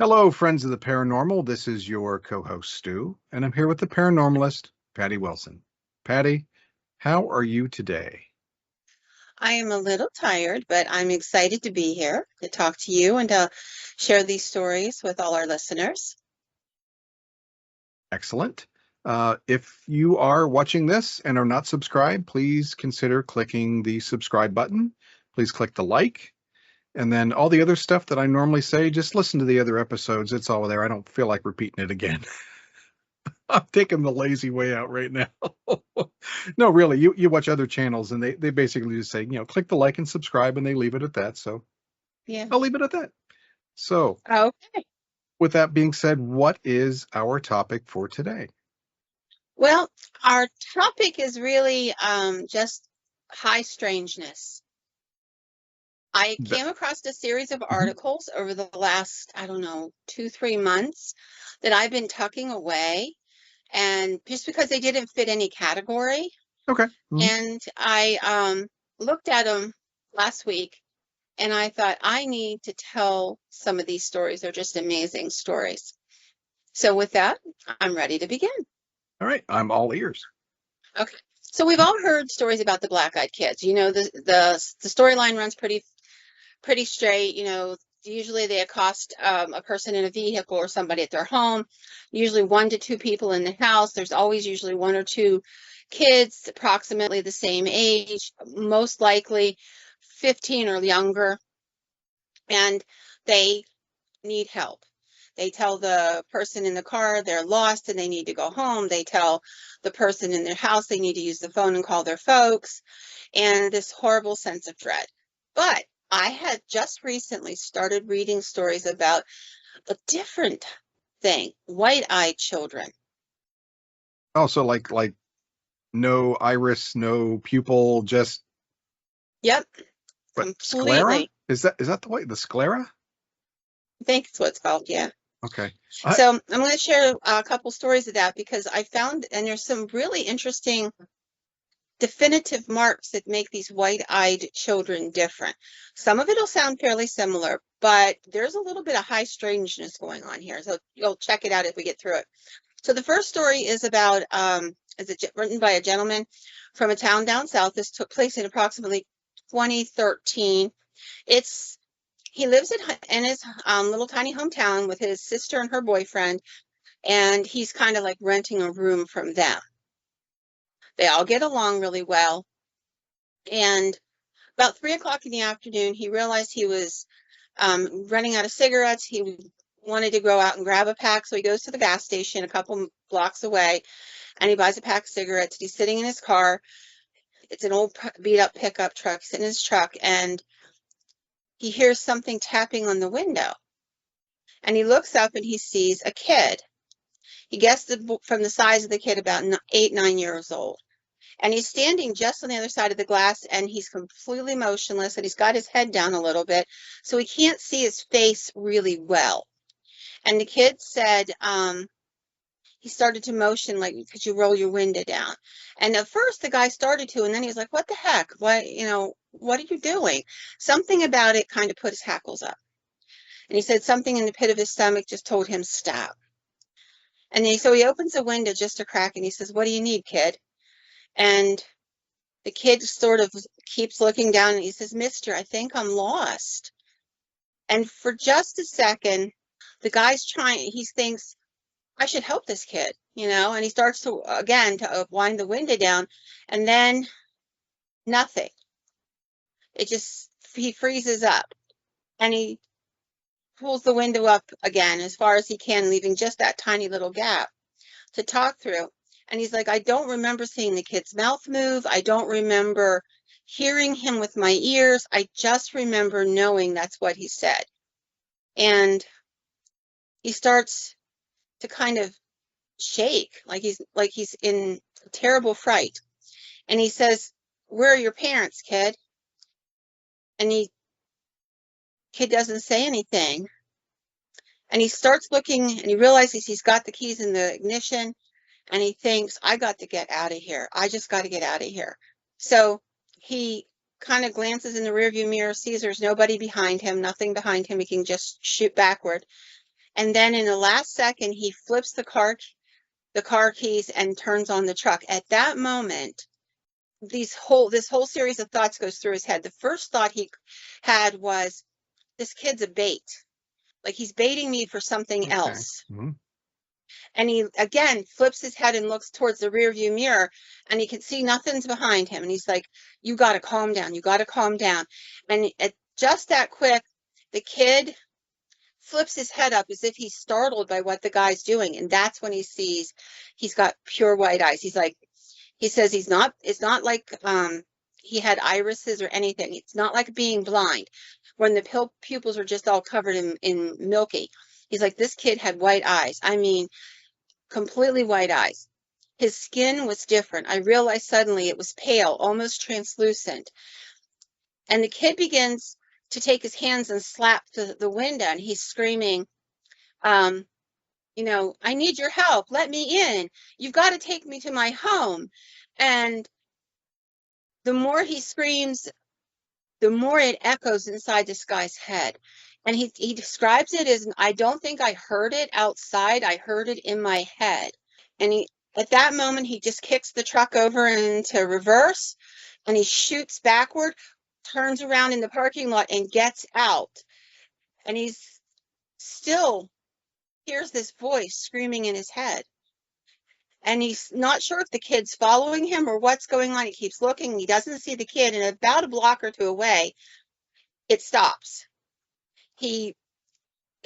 Hello, friends of the paranormal. This is your co-host Stu, and I'm here with the paranormalist, Patty Wilson. Patty, how are you today? I am a little tired, but I'm excited to be here to talk to you and to share these stories with all our listeners. Excellent. If you are watching this and are not subscribed, please consider clicking the subscribe button. Please click the like, and then all the other stuff that I normally say, just listen to the other episodes. It's all there. I don't feel like repeating it again. I'm taking the lazy way out right now. No, really, you watch other channels and they basically just say, click the like and subscribe, and they leave it at that. So Yeah. I'll leave it at that. So Okay. with that being said, what is our topic for today? Well, our topic is really just high strangeness. I That, came across a series of mhm. articles over the last, I don't know, 2, 3 months that I've been tucking away, and just because they didn't fit any category. Okay. Mhm. And I looked at them last week and I thought, I need to tell some of these stories. They're just amazing stories. So, with that, I'm ready to begin. All right. I'm all ears. Okay. So, we've all heard stories about the black-eyed kids. The storyline runs pretty straight. Usually they accost a person in a vehicle or somebody at their home, usually 1 to 2 people in the house. There's always usually 1 or 2 kids, approximately the same age, most likely 15 or younger, and they need help. They tell the person in the car they're lost and they need to go home. They tell the person in their house they need to use the phone and call their folks, and this horrible sense of dread. But I had just recently started reading stories about a different thing, white-eyed children. Also, like no iris, no pupil, just Yep, what, sclera? completely. Is that the way, the sclera? I think it's what it's called, yeah. Okay. So I'm going to share a couple stories of that because I found, and there's some really interesting definitive marks that make these white-eyed children different. Some of it'll sound fairly similar, but there's a little bit of high strangeness going on here. So you'll check it out if we get through it. So the first story is about written by a gentleman from a town down south. This took place in approximately 2013. It's He lives in his little tiny hometown with his sister and her boyfriend, and he's kind of like renting a room from them. They all get along really well, and about 3 o'clock in the afternoon, he realized he was running out of cigarettes. He wanted to go out and grab a pack, so he goes to the gas station a couple blocks away and he buys a pack of cigarettes. He's sitting in his car. It's an old beat up pickup truck. He's in his truck and he hears something tapping on the window. And he looks up and he sees a kid. He guessed from the size of the kid about 8, 9 years old. And he's standing just on the other side of the glass and he's completely motionless and he's got his head down a little bit, so he can't see his face really well. And the kid said, he started to motion like, could you roll your window down? And at first the guy started to, and then he was like, what the heck? What are you doing? Something about it kind of put his hackles up. And he said something in the pit of his stomach just told him stop. And so he opens the window just a crack and he says, what do you need, kid? And the kid sort of keeps looking down and he says, mister, I think I'm lost. And for just a second, the guy's he thinks, I should help this kid, and he starts to, again, to wind the window down, and then nothing. He freezes up, and he pulls the window up again as far as he can, leaving just that tiny little gap to talk through. And he's like, I don't remember seeing the kid's mouth move. I don't remember hearing him with my ears. I just remember knowing that's what he said. And he starts to kind of shake, like he's in terrible fright. And he says, where are your parents, kid? And kid doesn't say anything. And he starts looking and he realizes he's got the keys in the ignition and he thinks, I got to get out of here. I just got to get out of here. So he kind of glances in the rearview mirror, sees there's nobody behind him, nothing behind him. He can just shoot backward. And then in the last second, he flips the car keys and turns on the truck. At that moment, this whole series of thoughts goes through his head. The first thought he had was, this kid's a bait. Like, he's baiting me for something Okay. else. And he again flips his head and looks towards the rear view mirror, and he can see nothing's behind him. And he's like, you got to calm down. You got to calm down. And at just that quick, the kid flips his head up as if he's startled by what the guy's doing. And that's when he sees he's got pure white eyes. He's like, he says it's not like he had irises or anything. It's not like being blind when the pupils are just all covered in milky. He's like, this kid had white eyes. I mean, completely white eyes. His skin was different. I realized suddenly it was pale, almost translucent. And the kid begins to take his hands and slap the window, and he's screaming, you know, I need your help. Let me in. You've got to take me to my home. And the more he screams, the more it echoes inside this guy's head. And he describes it as, I don't think I heard it outside. I heard it in my head. And at that moment, he just kicks the truck over into reverse, and he shoots backward, turns around in the parking lot, and gets out. And he's still hears this voice screaming in his head. And he's not sure if the kid's following him or what's going on. He keeps looking. He doesn't see the kid. And about a block or two away, it stops. He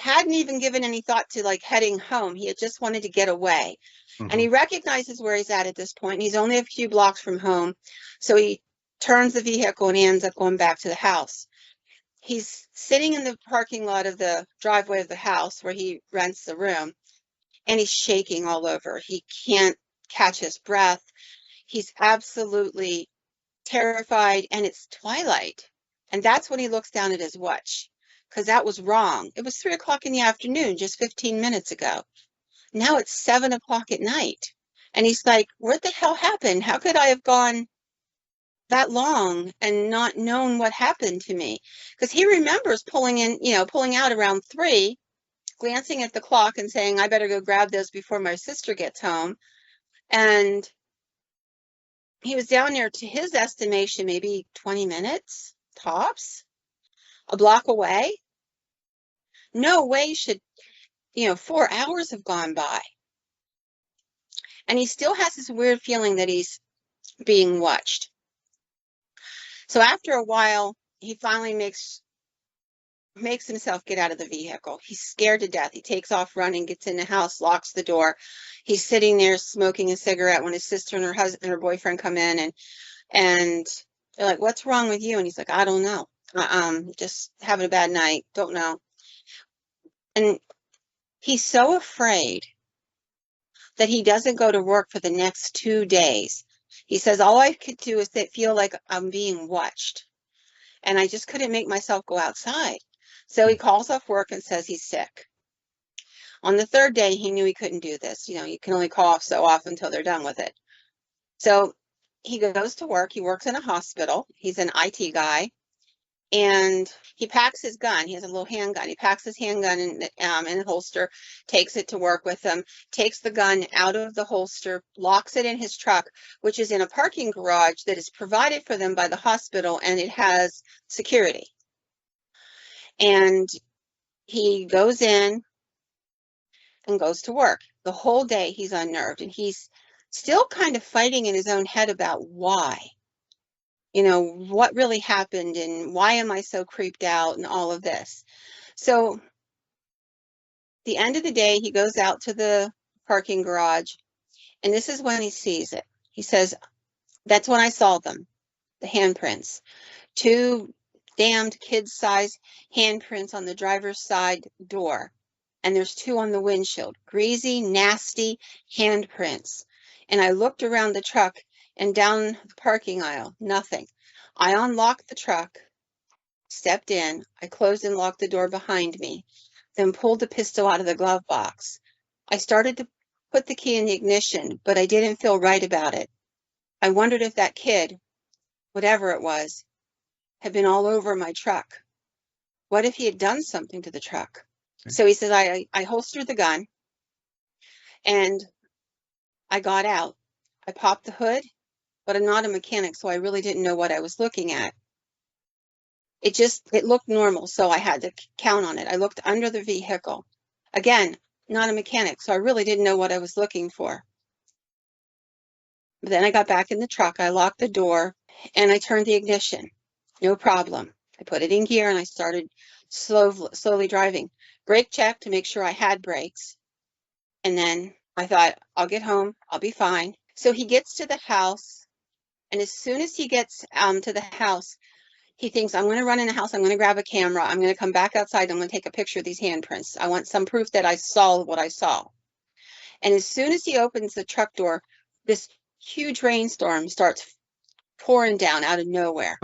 hadn't even given any thought to like heading home. He had just wanted to get away. And he recognizes where he's at this point. And he's only a few blocks from home. So he turns the vehicle and he ends up going back to the house. He's sitting in the parking lot of the driveway of the house where he rents the room, and he's shaking all over. He can't catch his breath. He's absolutely terrified, and it's twilight. And that's when he looks down at his watch, because that was wrong. It was 3 o'clock in the afternoon, just 15 minutes ago. Now it's 7 o'clock at night. And he's like, what the hell happened? How could I have gone that long and not known what happened to me? Because he remembers pulling out around 3, glancing at the clock and saying, I better go grab those before my sister gets home. And he was down there, to his estimation, maybe 20 minutes tops, a block away. No way should, 4 hours have gone by. And he still has this weird feeling that he's being watched. So after a while, he finally makes himself get out of the vehicle. He's scared to death. He takes off running, gets in the house, locks the door. He's sitting there smoking a cigarette when his sister and her husband and her boyfriend come in, and they're like, what's wrong with you? And he's like, I don't know. Just having a bad night. Don't know. And he's so afraid that he doesn't go to work for the next 2 days. He says, all I could do is feel like I'm being watched. And I just couldn't make myself go outside. So he calls off work and says he's sick. On the 3rd day, he knew he couldn't do this. You can only call off so often until they're done with it. So he goes to work. He works in a hospital. He's an IT guy. And he packs his gun. He has a little handgun. He packs his handgun in a holster, takes it to work with him, takes the gun out of the holster, locks it in his truck, which is in a parking garage that is provided for them by the hospital, and it has security. And he goes in and goes to work. The whole day he's unnerved, and he's still kind of fighting in his own head about why. What really happened and why am I so creeped out and all of this. So the end of the day, he goes out to the parking garage, and this is when he sees it. He says, that's when I saw them, the handprints. 2 damned kid-sized handprints on the driver's side door. And there's 2 on the windshield. Greasy, nasty handprints. And I looked around the truck and down the parking aisle, nothing. I unlocked the truck, stepped in, I closed and locked the door behind me, then pulled the pistol out of the glove box. I started to put the key in the ignition, but I didn't feel right about it. I wondered if that kid, whatever it was, had been all over my truck. What if he had done something to the truck? So he says, I holstered the gun and I got out. I popped the hood, but I'm not a mechanic, so I really didn't know what I was looking at. It looked normal, so I had to count on it. I looked under the vehicle. Again, not a mechanic, so I really didn't know what I was looking for. But then I got back in the truck, I locked the door, and I turned the ignition. No problem. I put it in gear and I started slowly driving. Brake check to make sure I had brakes. And then I thought, I'll get home, I'll be fine. So he gets to the house, and as soon as he gets to the house, he thinks, I'm going to run in the house, I'm going to grab a camera, I'm going to come back outside, I'm going to take a picture of these handprints. I want some proof that I saw what I saw. And as soon as he opens the truck door, this huge rainstorm starts pouring down out of nowhere.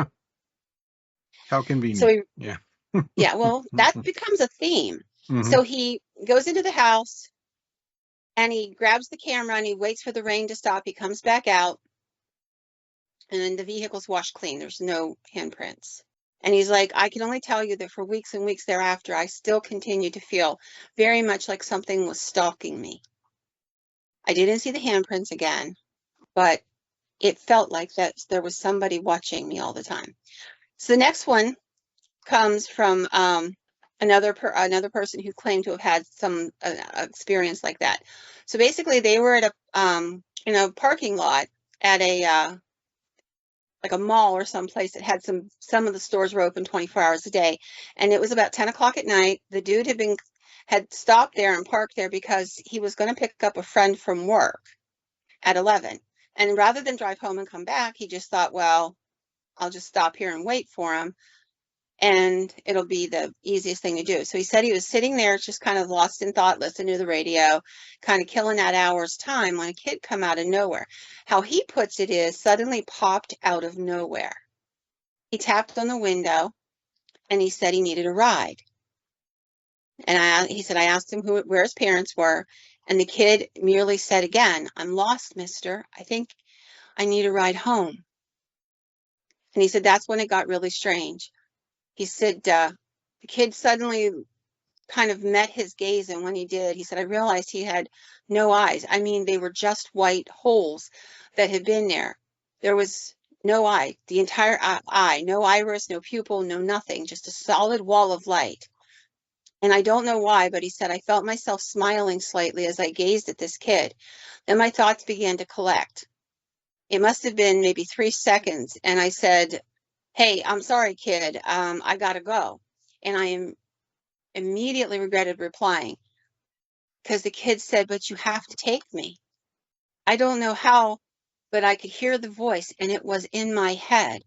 How convenient. Yeah. Yeah, well, that becomes a theme. Mhm. So he goes into the house and he grabs the camera and he waits for the rain to stop. He comes back out and then the vehicle's washed clean. There's no handprints. And he's like, I can only tell you that for weeks and weeks thereafter, I still continued to feel very much like something was stalking me. I didn't see the handprints again, but it felt like that there was somebody watching me all the time. So the next one comes from another person who claimed to have had some experience like that. So basically, they were at a in a parking lot at a like a mall or someplace that had some of the stores were open 24 hours a day, and it was about 10 o'clock at night. The dude had stopped there and parked there because he was going to pick up a friend from work at 11, and rather than drive home and come back, he just thought, well, I'll just stop here and wait for him, and it'll be the easiest thing to do. So he said he was sitting there just kind of lost in thought, listening to the radio, kind of killing that hour's time when a kid come out of nowhere. How he puts it is suddenly popped out of nowhere. He tapped on the window and he said he needed a ride. And he said, I asked him where his parents were, and the kid merely said again, I'm lost, mister. I think I need a ride home. And he said that's when it got really strange. He said the kid suddenly kind of met his gaze, and when he did, he said, I realized he had no eyes. I mean, they were just white holes that had been there. There was no eye, the entire eye, no iris, no pupil, no nothing, just a solid wall of light. And I don't know why, but he said, I felt myself smiling slightly as I gazed at this kid. Then my thoughts began to collect. It must have been maybe 3 seconds. And I said, hey, I'm sorry, kid. I gotta go. And I immediately regretted replying because the kid said, but you have to take me. I don't know how, but I could hear the voice and it was in my head.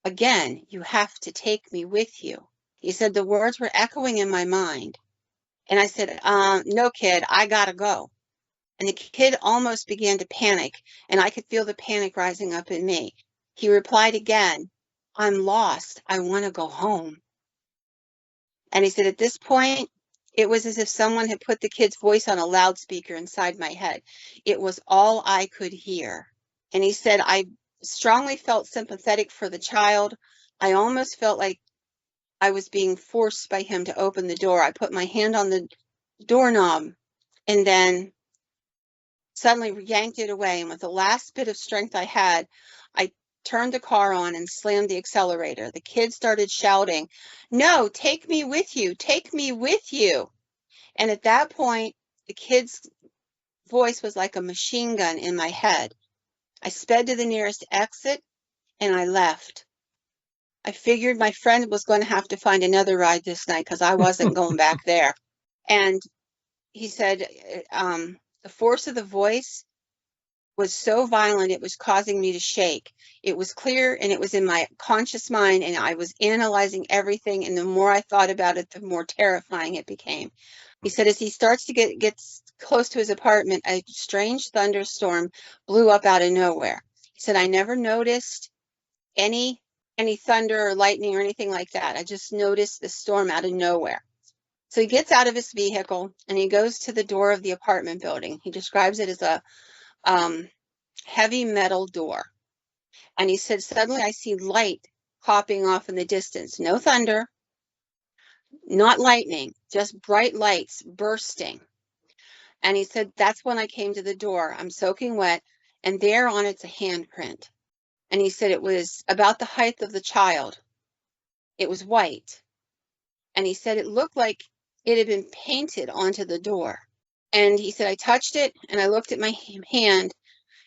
Again, you have to take me with you. He said the words were echoing in my mind. And I said, no, kid, I gotta go. And the kid almost began to panic, and I could feel the panic rising up in me. He replied again, I'm lost. I want to go home. And he said, at this point, it was as if someone had put the kid's voice on a loudspeaker inside my head. It was all I could hear. And he said, I strongly felt sympathetic for the child. I almost felt like I was being forced by him to open the door. I put my hand on the doorknob and then suddenly yanked it away. And with the last bit of strength I had, I turned the car on and slammed the accelerator. The kid started shouting, no, take me with you. Take me with you. And at that point, the kid's voice was like a machine gun in my head. I sped to the nearest exit and I left. I figured my friend was going to have to find another ride this night because I wasn't going back there. And he said, the force of the voice was so violent, it was causing me to shake. It was clear and it was in my conscious mind, and I was analyzing everything. And the more I thought about it, the more terrifying it became. He said, as he starts to get close to his apartment, a strange thunderstorm blew up out of nowhere. He said, I never noticed any thunder or lightning or anything like that. I just noticed the storm out of nowhere. So he gets out of his vehicle and he goes to the door of the apartment building. He describes it as a heavy metal door. And he said, suddenly I see light popping off in the distance. No thunder, not lightning, just bright lights bursting. And he said, that's when I came to the door. I'm soaking wet, and there on it's a handprint. And he said it was about the height of the child. It was white. And he said it looked like it had been painted onto the door. And he said, I touched it, and I looked at my hand,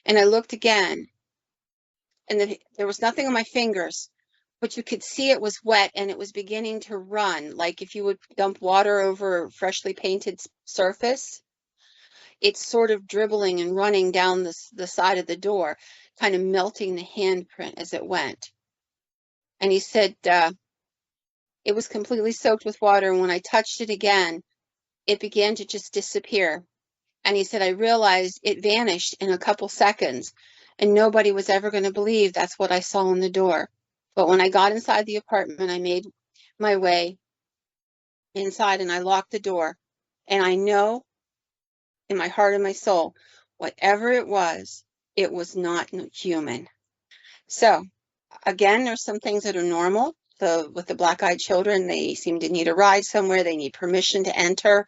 and I looked again, and there was nothing on my fingers, but you could see it was wet, and it was beginning to run, like if you would dump water over a freshly painted surface. It's sort of dribbling and running down the side of the door, kind of melting the handprint as it went. And he said it was completely soaked with water, and when I touched it again, it began to just disappear. And he said, I realized it vanished in a couple seconds, and nobody was ever going to believe that's what I saw in the door. But when I got inside the apartment, I made my way inside and I locked the door. And I know in my heart and my soul, whatever it was not human. So again, there's some things that are normal. So with the black-eyed children, they seem to need a ride somewhere. They need permission to enter.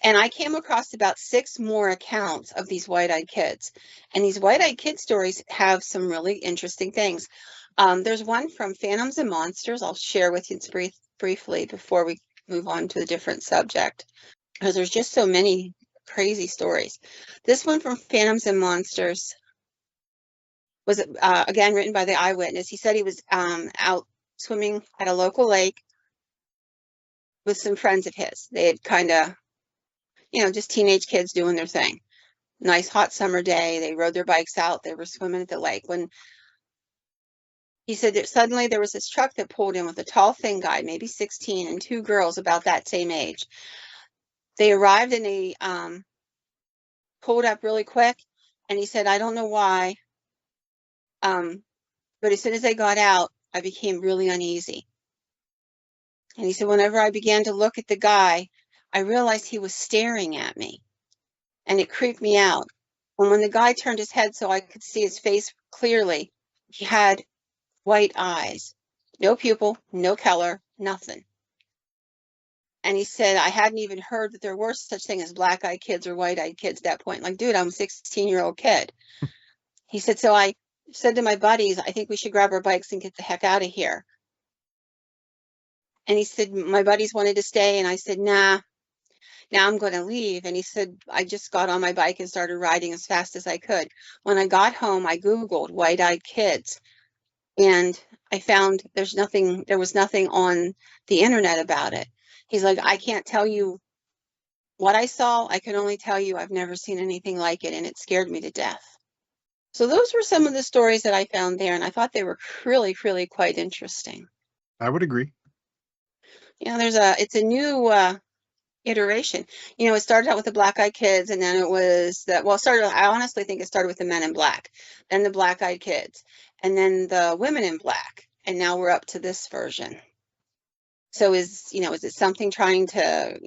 And I came across about 6 more accounts of these white-eyed kids. And these white-eyed kid stories have some really interesting things. There's one from Phantoms and Monsters. I'll share with you briefly before we move on to a different subject, because there's just so many crazy stories. This one from Phantoms and Monsters was, again, written by the eyewitness. He said he was out swimming at a local lake with some friends of his. They had kind of, just teenage kids doing their thing. Nice hot summer day. They rode their bikes out. They were swimming at the lake. When he said that suddenly there was this truck that pulled in with a tall, thin guy, maybe 16, and 2 girls about that same age. They arrived and they pulled up really quick. And he said, I don't know why, but as soon as they got out, I became really uneasy. And he said, whenever I began to look at the guy, I realized he was staring at me, and it creeped me out. And when the guy turned his head so I could see his face clearly, he had white eyes, no pupil, no color, nothing. And he said, I hadn't even heard that there were such thing as black-eyed kids or white-eyed kids at that point. Like, dude, I'm a 16-year-old kid. He said, so I said to my buddies, I think we should grab our bikes and get the heck out of here. And he said, my buddies wanted to stay. And I said, nah, now I'm going to leave. And he said, I just got on my bike and started riding as fast as I could. When I got home, I Googled white-eyed kids, and I found there was nothing on the internet about it. He's like, I can't tell you what I saw. I can only tell you I've never seen anything like it, and it scared me to death. So those were some of the stories that I found there, and I thought they were really, really quite interesting. I would agree. It's a new iteration. It started out with the black-eyed kids, and then it was I honestly think it started with the men in black, then the black-eyed kids, and then the women in black, and now we're up to this version. So is it something trying to,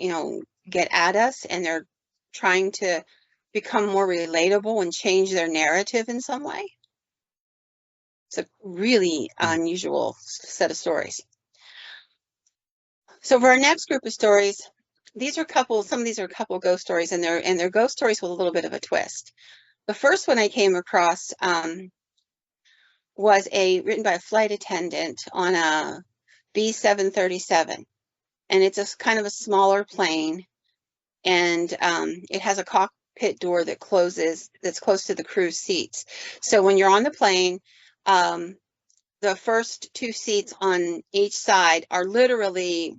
get at us, and they're trying to become more relatable and change their narrative in some way? It's a really unusual set of stories. So for our next group of stories, some of these are a couple of ghost stories, and they're ghost stories with a little bit of a twist. The first one I came across was written by a flight attendant on a B-737, and it's a kind of a smaller plane, and it has a cockpit door that closes, that's close to the crew seats. So when you're on the plane, the first 2 seats on each side are literally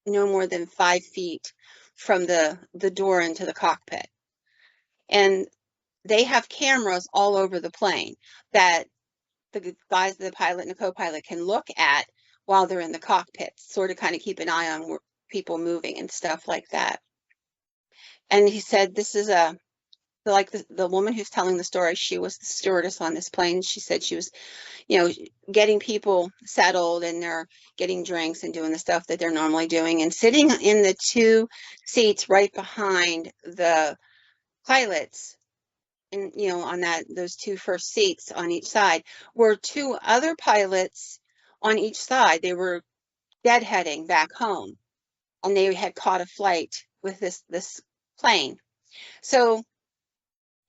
no more than 5 feet from the door into the cockpit. And they have cameras all over the plane that the guys, the pilot and the co-pilot, can look at while they're in the cockpit, sort of kind of keep an eye on people moving and stuff like that. And he said, this is like the woman who's telling the story, she was the stewardess on this plane. She said she was, getting people settled, and they're getting drinks and doing the stuff that they're normally doing. And sitting in the 2 seats right behind the pilots, and on those 2 first seats on each side, were 2 other pilots on each side. They were deadheading back home, and they had caught a flight with this plane. So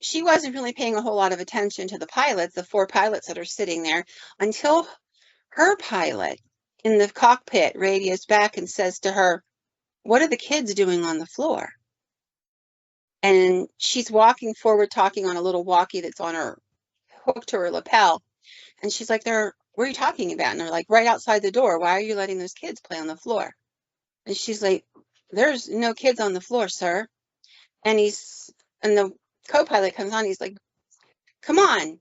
she wasn't really paying a whole lot of attention to the pilots, the 4 pilots that are sitting there, until her pilot in the cockpit radios back and says to her, "What are the kids doing on the floor?" And she's walking forward, talking on a little walkie that's on her, hooked to her lapel. And she's like, "Where are you talking about?" And they're like, "Right outside the door. Why are you letting those kids play on the floor?" And she's like, "There's no kids on the floor, sir." And the co-pilot comes on. He's like, "Come on.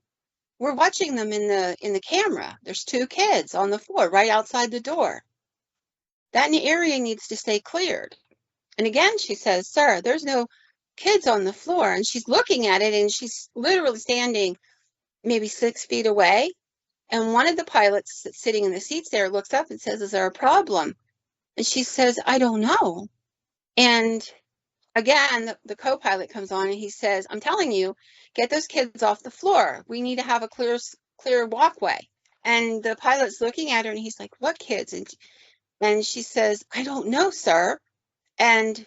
We're watching them in the camera. There's 2 kids on the floor right outside the door. That area needs to stay cleared." And again, she says, "Sir, there's no kids on the floor." And she's looking at it, and she's literally standing maybe 6 feet away. And one of the pilots that's sitting in the seats there looks up and says, "Is there a problem?" And she says, "I don't know." And again, the co-pilot comes on and he says, "I'm telling you, get those kids off the floor. We need to have a clear walkway." And the pilot's looking at her and he's like, "What kids?" And she says, "I don't know, sir." And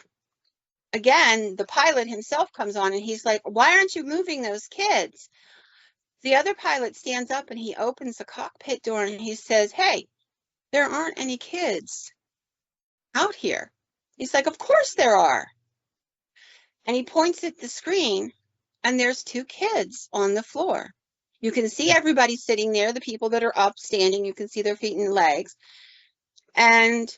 again, the pilot himself comes on and he's like, "Why aren't you moving those kids?" The other pilot stands up and he opens the cockpit door and he says, "Hey, there aren't any kids out here." He's like, "Of course there are." And he points at the screen and there's 2 kids on the floor. You can see everybody sitting there, the people that are up, standing, you can see their feet and legs. And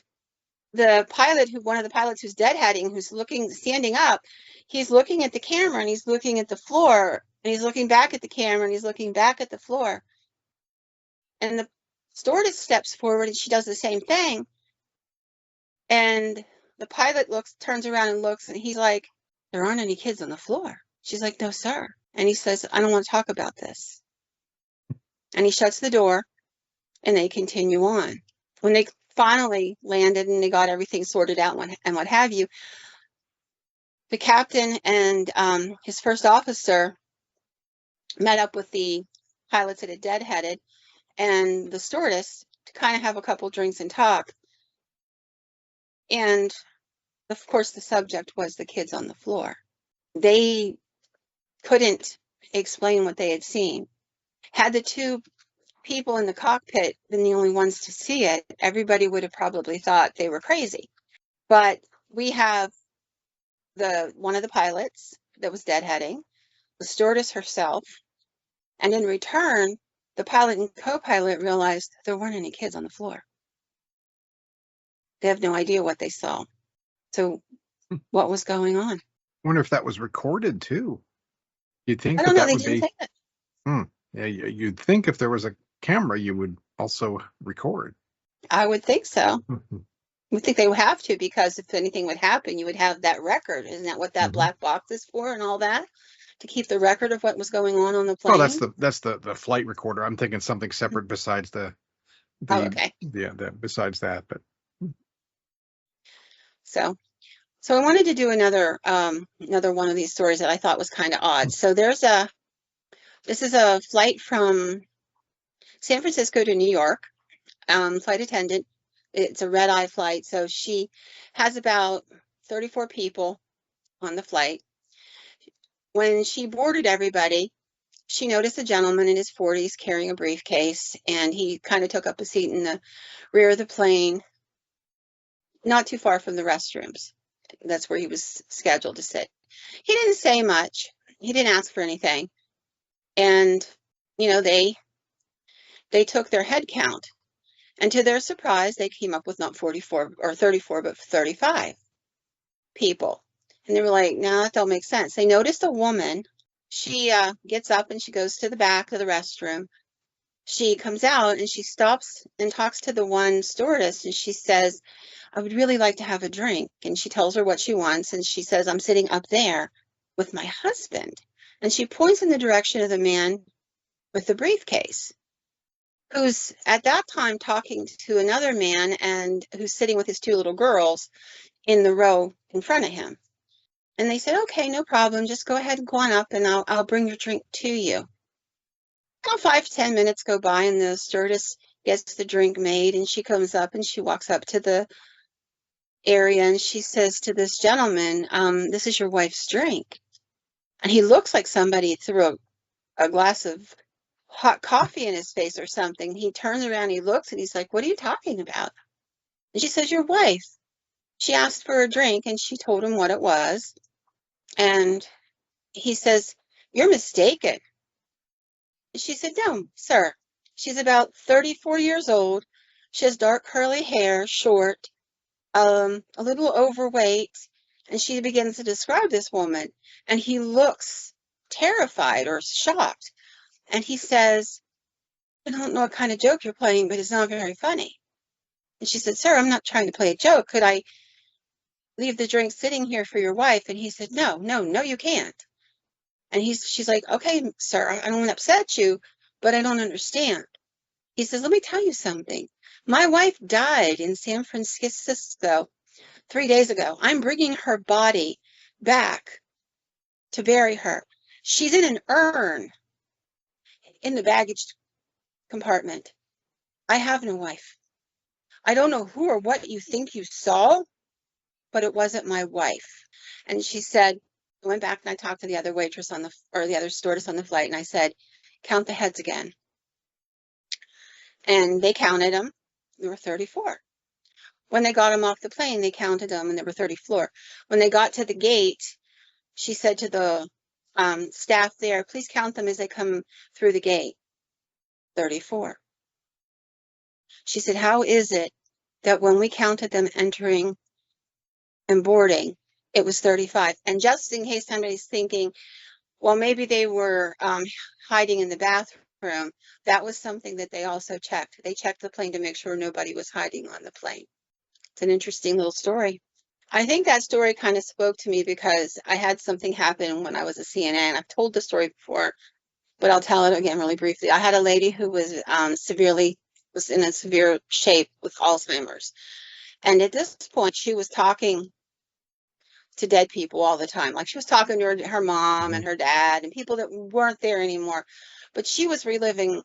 the pilot, one of the pilots who's deadheading, who's standing up, he's looking at the camera and he's looking at the floor and he's looking back at the camera and he's looking back at the floor. And the stewardess steps forward and she does the same thing. And the pilot turns around and looks, and he's like, "There aren't any kids on the floor." She's like, "No, sir." And he says, "I don't want to talk about this." And he shuts the door and they continue on. When they finally landed and they got everything sorted out and what have you, the captain and his first officer met up with the pilots that had deadheaded and the stewardess to kind of have a couple drinks and talk. And of course, the subject was the kids on the floor. They couldn't explain what they had seen. Had the 2 people in the cockpit been the only ones to see it, everybody would have probably thought they were crazy. But we have one of the pilots that was deadheading, the stewardess herself, and in return, the pilot and co-pilot realized there weren't any kids on the floor. They have no idea what they saw. So what was going on? I wonder if that was recorded too. You'd think I don't know. that They would didn't be. say that. Yeah, you'd think if there was a camera, you would also record. I would think so. I think they would have to, because if anything would happen, you would have that record. Isn't that what that black box is for and all that? To keep the record of what was going on the plane? Well, that's the flight recorder. I'm thinking something separate besides okay. Besides that, but so I wanted to do another one of these stories that I thought was kind of odd. So this is a flight from San Francisco to New York. Flight attendant. It's a red-eye flight, so she has about 34 people on the flight. When she boarded everybody, she noticed a gentleman in his 40s carrying a briefcase, and he kind of took up a seat in the rear of the plane, not too far from the restrooms. That's where he was scheduled to sit. He didn't say much. He didn't ask for anything. And, they took their head count. And to their surprise, they came up with not 44 or 34, but 35 people. And they were like, "No, that don't make sense." They noticed a woman. She gets up and she goes to the back of the restroom. She comes out and she stops and talks to the one stewardess, and she says, "I would really like to have a drink." And she tells her what she wants, and she says, "I'm sitting up there with my husband." And she points in the direction of the man with the briefcase, who's at that time talking to another man and who's sitting with his 2 little girls in the row in front of him. And they said, "Okay, no problem. Just go ahead and go on up and I'll bring your drink to you." About 5 to 10 minutes go by and the stewardess gets the drink made, and she comes up and she walks up to the area and she says to this gentleman, this is your wife's drink. And he looks like somebody threw a glass of hot coffee in his face or something. He turns around, he looks, and he's like, what are you talking about? And she says, your wife. She asked for a drink, and she told him what it was. And he says, you're mistaken. And she said, no, sir. She's about 34 years old. She has dark curly hair, short, a little overweight. And she begins to describe this woman. And he looks terrified or shocked. And he says, I don't know what kind of joke you're playing, but it's not very funny. And she said, sir, I'm not trying to play a joke. Could I leave the drink sitting here for your wife? And he said, no, no, no, you can't. And she's like, okay, sir, I don't want to upset you, but I don't understand. He says, let me tell you something. My wife died in San Francisco 3 days ago. I'm bringing her body back to bury her. She's in an urn in the baggage compartment. I have no wife. I don't know who or what you think you saw, but it wasn't my wife. And she said, I went back and I talked to the other waitress or the other stewardess on the flight, and I said, count the heads again. And they counted them. There were 34. When they got them off the plane, they counted them, and there were 34. When they got to the gate, she said to the staff there, please count them as they come through the gate. 34. She said, how is it that when we counted them entering and boarding, it was 35? And just in case somebody's thinking, well, maybe they were hiding in the bathroom, that was something that they also checked. They checked the plane to make sure nobody was hiding on the plane. It's an interesting little story. I think that story kind of spoke to me because I had something happen when I was a CNA. I've told the story before, but I'll tell it again really briefly. I had a lady who was was in a severe shape with Alzheimer's. And at this point, she was talking to dead people all the time. Like she was talking to her mom and her dad and people that weren't there anymore. But she was reliving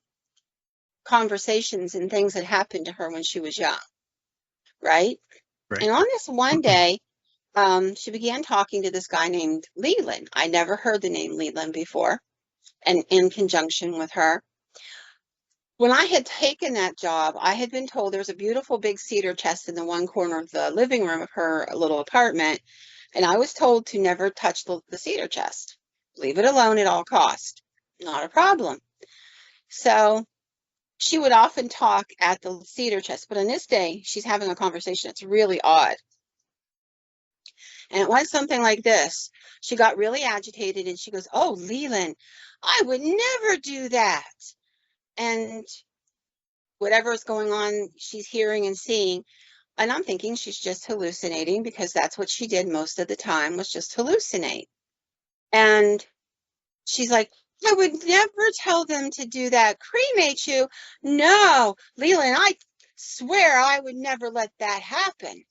conversations and things that happened to her when she was young, right? Right. And on this one day, she began talking to this guy named Leland. I never heard the name Leland before, and in conjunction with her. When I had taken that job, I had been told there's a beautiful big cedar chest in the one corner of the living room of her little apartment, and I was told to never touch the cedar chest. Leave it alone at all cost. Not a problem. So she would often talk at the cedar chest, but on this day, she's having a conversation that's really odd. And it went something like this. She got really agitated and she goes, oh, Leland, I would never do that. And whatever's going on, she's hearing and seeing. And I'm thinking she's just hallucinating because that's what she did most of the time, was just hallucinate. And she's like, I would never tell them to do that. Cremate you? No, Leland, I swear I would never let that happen.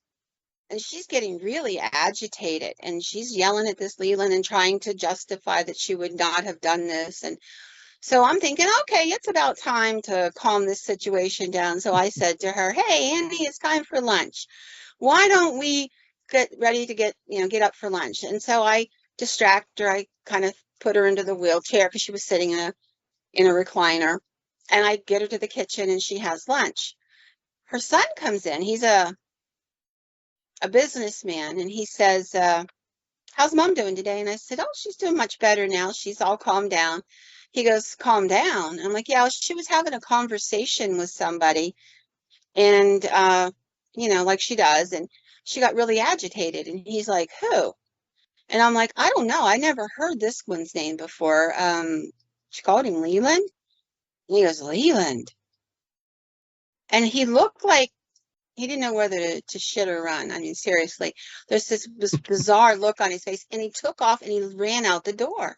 And she's getting really agitated and she's yelling at this Leland and trying to justify that she would not have done this. And so I'm thinking, okay, it's about time to calm this situation down. So I said to her, hey, Annie, it's time for lunch. Why don't we get ready to get up for lunch? And so I distract her. I kind of put her into the wheelchair because she was sitting in a recliner. And I get her to the kitchen and she has lunch. Her son comes in. He's a businessman, and he says, how's mom doing today? And I said, oh, she's doing much better now. She's all calmed down. He goes, calm down. I'm like, yeah, she was having a conversation with somebody and, like she does. And she got really agitated. And he's like, who? And I'm like, I don't know. I never heard this one's name before. She called him Leland. And he goes, Leland. And he looked like he didn't know whether to shit or run. I mean, seriously, there's this bizarre look on his face, and he took off and he ran out the door.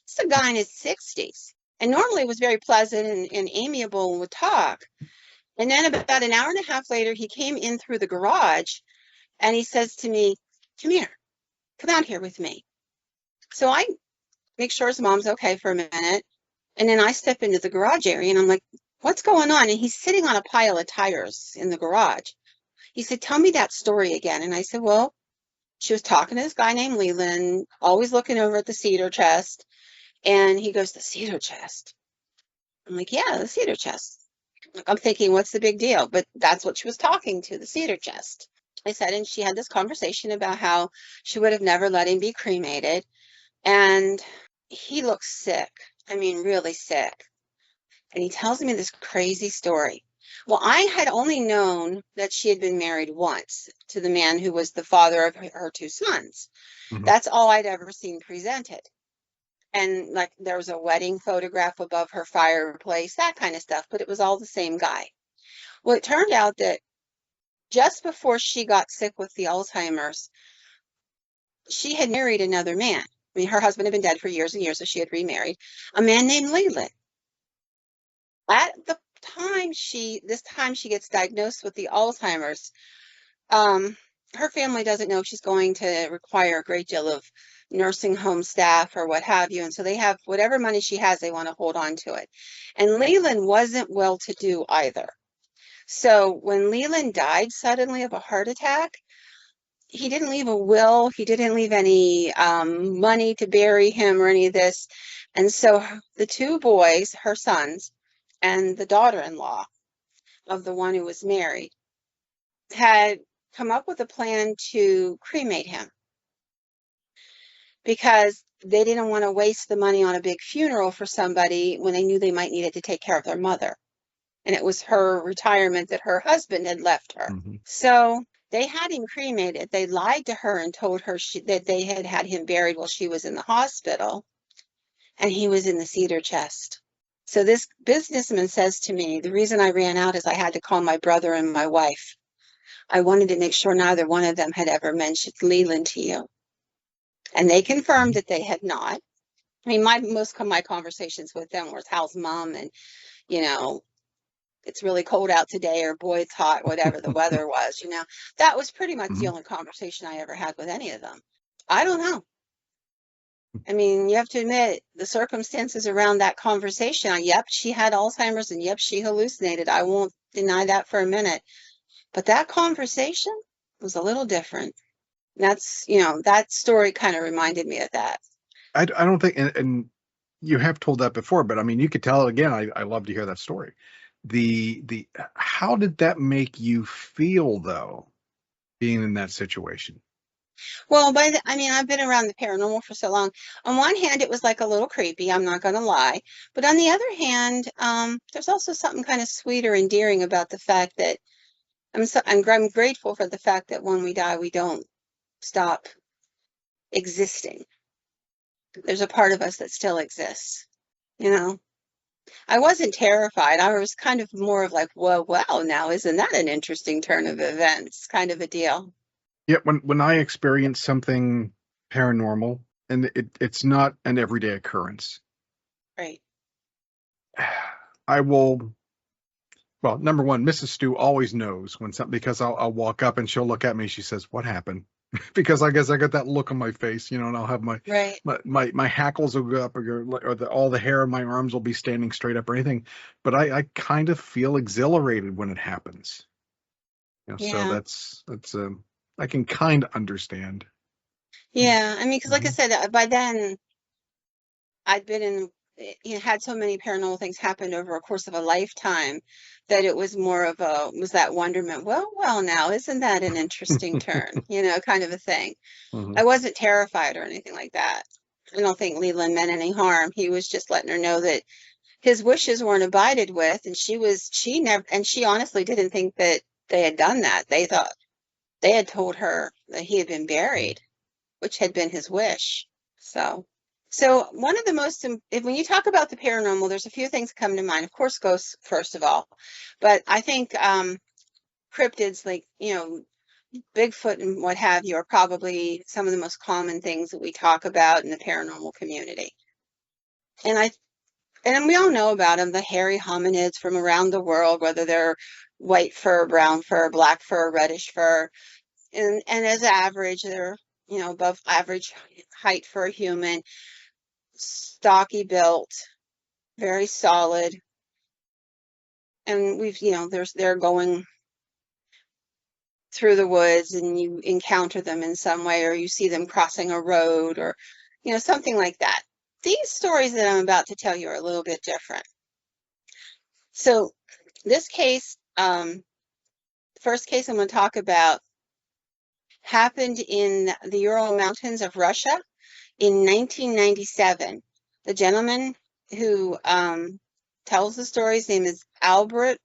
It's a guy in his 60s, and normally was very pleasant and amiable and would talk. And then about an hour and a half later, he came in through the garage, and he says to me, come here, come out here with me. So I make sure his mom's okay for a minute, and then I step into the garage area, and I'm like, what's going on? And he's sitting on a pile of tires in the garage. He said, tell me that story again. And I said, well, she was talking to this guy named Leland, always looking over at the cedar chest. And he goes, the cedar chest. I'm like, yeah, the cedar chest. Like, I'm thinking, what's the big deal? But that's what she was talking to, the cedar chest. I said, and she had this conversation about how she would have never let him be cremated. And he looks sick. I mean, really sick. And he tells me this crazy story. Well, I had only known that she had been married once to the man who was the father of her two sons. Hmm. That's all I'd ever seen presented. And like there was a wedding photograph above her fireplace, that kind of stuff, but it was all the same guy. Well, it turned out that just before she got sick with the Alzheimer's, she had married another man. I mean, her husband had been dead for years and years, so she had remarried a man named Leland. At the this time she gets diagnosed with the Alzheimer's, um, her family doesn't know if she's going to require a great deal of nursing home staff or what have you. And so they have whatever money she has, they want to hold on to it. And Leland wasn't well to do either. So when Leland died suddenly of a heart attack, he didn't leave a will. He didn't leave any money to bury him or any of this. And so the two boys, her sons, and the daughter-in-law of the one who was married had come up with a plan to cremate him because they didn't want to waste the money on a big funeral for somebody when they knew they might need it to take care of their mother. And it was her retirement that her husband had left her. Hmm. So they had him cremated. They lied to her and told her that they had had him buried while she was in the hospital, and he was in the cedar chest. So this businessman says to me, the reason I ran out is I had to call my brother and my wife. I wanted to make sure neither one of them had ever mentioned Leland to you. And they confirmed that they had not. I mean, most of my conversations with them were how's mom and, you know, it's really cold out today or boy, it's hot, whatever the weather was, you know. That was pretty much the Hmm. only conversation I ever had with any of them. I don't know. I mean, you have to admit the circumstances around that conversation. Yep, she had Alzheimer's and yep, she hallucinated. I won't deny that for a minute. But that conversation was a little different. That's, that story kind of reminded me of that. I don't think, and you have told that before, but I mean, you could tell it again. I love to hear that story. The how did that make you feel though, being in that situation? Well, I mean, I've been around the paranormal for so long. On one hand, it was like a little creepy, I'm not going to lie. But on the other hand, there's also something kind of sweet or endearing about the fact that I'm grateful for the fact that when we die, we don't stop existing. There's a part of us that still exists, you know? I wasn't terrified. I was kind of more of like, whoa, wow, now isn't that an interesting turn of events kind of a deal. Yeah, when I experience something paranormal, and it's not an everyday occurrence, Right. I will. Well, number one, Mrs. Stu always knows when something because I'll walk up and she'll look at me. She says, "What happened?" Because I guess I got that look on my face, and I'll have Right. my hackles will go up, all the hair on my arms will be standing straight up or anything. But I kind of feel exhilarated when it happens. So Yeah. that's I can kind of understand. Yeah. I mean, because like I Mhm. said, by then I'd been in, had so many paranormal things happen over a course of a lifetime that it was more of was that wonderment. Well, now, isn't that an interesting turn? Kind of a thing. I Mhm. wasn't terrified or anything like that. I don't think Leland meant any harm. He was just letting her know that his wishes weren't abided with, and she never, and she honestly didn't think that they had done that. They thought they had told her that he had been buried, which had been his wish. So, one of the most, when you talk about the paranormal, there's a few things come to mind. Of course, ghosts, first of all, but I think cryptids like, Bigfoot and what have you are probably some of the most common things that we talk about in the paranormal community. And we all know about them, the hairy hominids from around the world, whether they're white fur, brown fur, black fur, reddish fur, and as average, they're above average height for a human, stocky built, very solid, and they're going through the woods and you encounter them in some way, or you see them crossing a road, or something like that. These stories that I'm about to tell you are a little bit different. So this case, first case I'm going to talk about, happened in the Ural Mountains of Russia in 1997. The gentleman who tells the story's name is Albert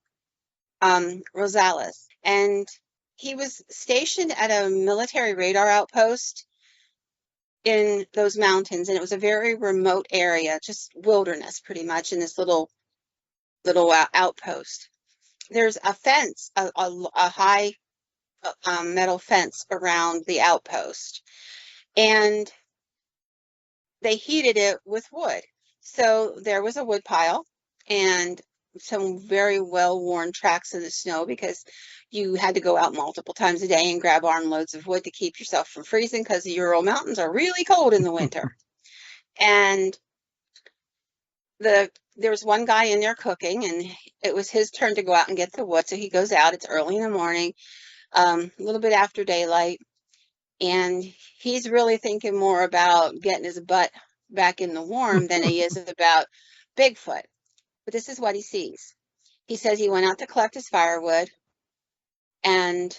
Rosales, and he was stationed at a military radar outpost in those mountains, and it was a very remote area, just wilderness pretty much, in this little outpost. There's a fence, a high metal fence around the outpost, and they heated it with wood. So there was a wood pile and some very well-worn tracks in the snow, because you had to go out multiple times a day and grab armloads of wood to keep yourself from freezing, because the Ural Mountains are really cold in the winter. And there was one guy in there cooking, and it was his turn to go out and get the wood. So he goes out. It's early in the morning, a little bit after daylight, and he's really thinking more about getting his butt back in the warm than he is about Bigfoot. But this is what he sees. He says he went out to collect his firewood, and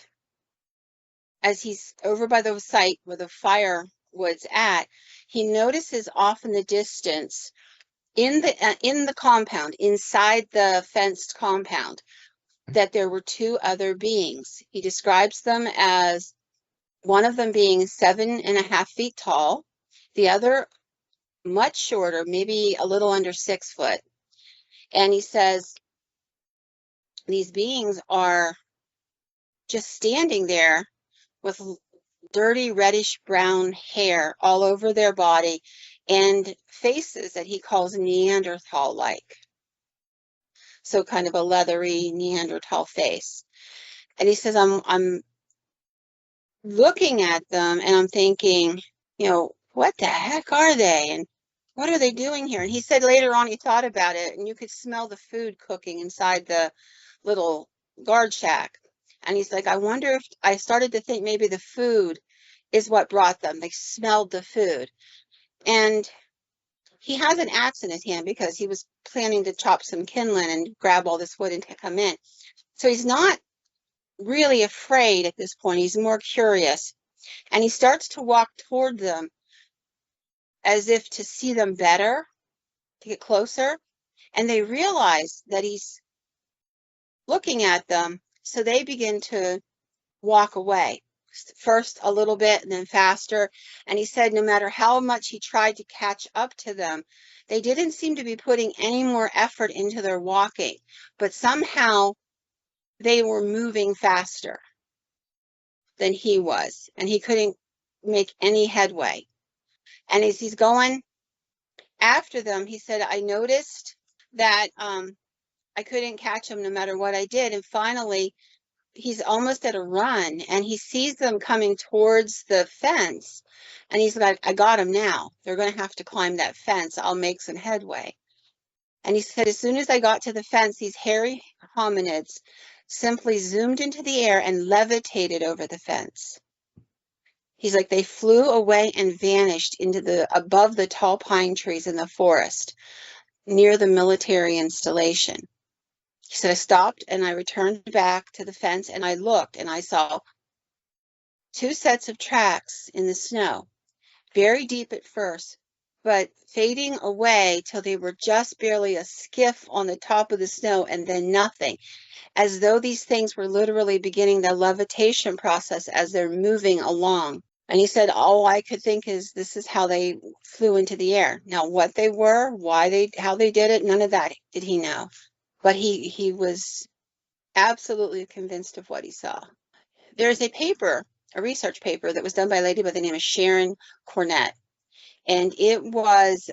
as he's over by the site where the firewood's at, he notices off in the distance, in the compound, inside the fenced compound, that there were two other beings. He describes them as one of them being 7.5 feet tall, the other much shorter, maybe a little under 6 foot. And he says these beings are just standing there with dirty reddish brown hair all over their body and faces that he calls Neanderthal-like. So kind of a leathery Neanderthal face. And he says, I'm looking at them and I'm thinking, what the heck are they? And what are they doing here? And he said later on he thought about it, and you could smell the food cooking inside the little guard shack. And he's like, I wonder if I started to think maybe the food is what brought them. They smelled the food. And he has an axe in his hand because he was planning to chop some kindling and grab all this wood and come in. So he's not really afraid at this point. He's more curious. And he starts to walk toward them as if to see them better, to get closer. And they realize that he's looking at them. So they begin to walk away, first a little bit and then faster. And he said no matter how much he tried to catch up to them, they didn't seem to be putting any more effort into their walking, but somehow they were moving faster than he was, and he couldn't make any headway. And as he's going after them, he said, I noticed that I couldn't catch him no matter what I did. And finally, he's almost at a run, and he sees them coming towards the fence. And he's like, I got him now. They're going to have to climb that fence. I'll make some headway. And he said, as soon as I got to the fence, these hairy hominids simply zoomed into the air and levitated over the fence. He's like, they flew away and vanished above the tall pine trees in the forest near the military installation. He said, I stopped and I returned back to the fence and I looked and I saw two sets of tracks in the snow, very deep at first, but fading away till they were just barely a skiff on the top of the snow and then nothing, as though these things were literally beginning the levitation process as they're moving along. And he said, all I could think is this is how they flew into the air. Now, what they were, how they did it, none of that did he know. But he was absolutely convinced of what he saw. There's a research paper that was done by a lady by the name of Sharon Cornett. And it was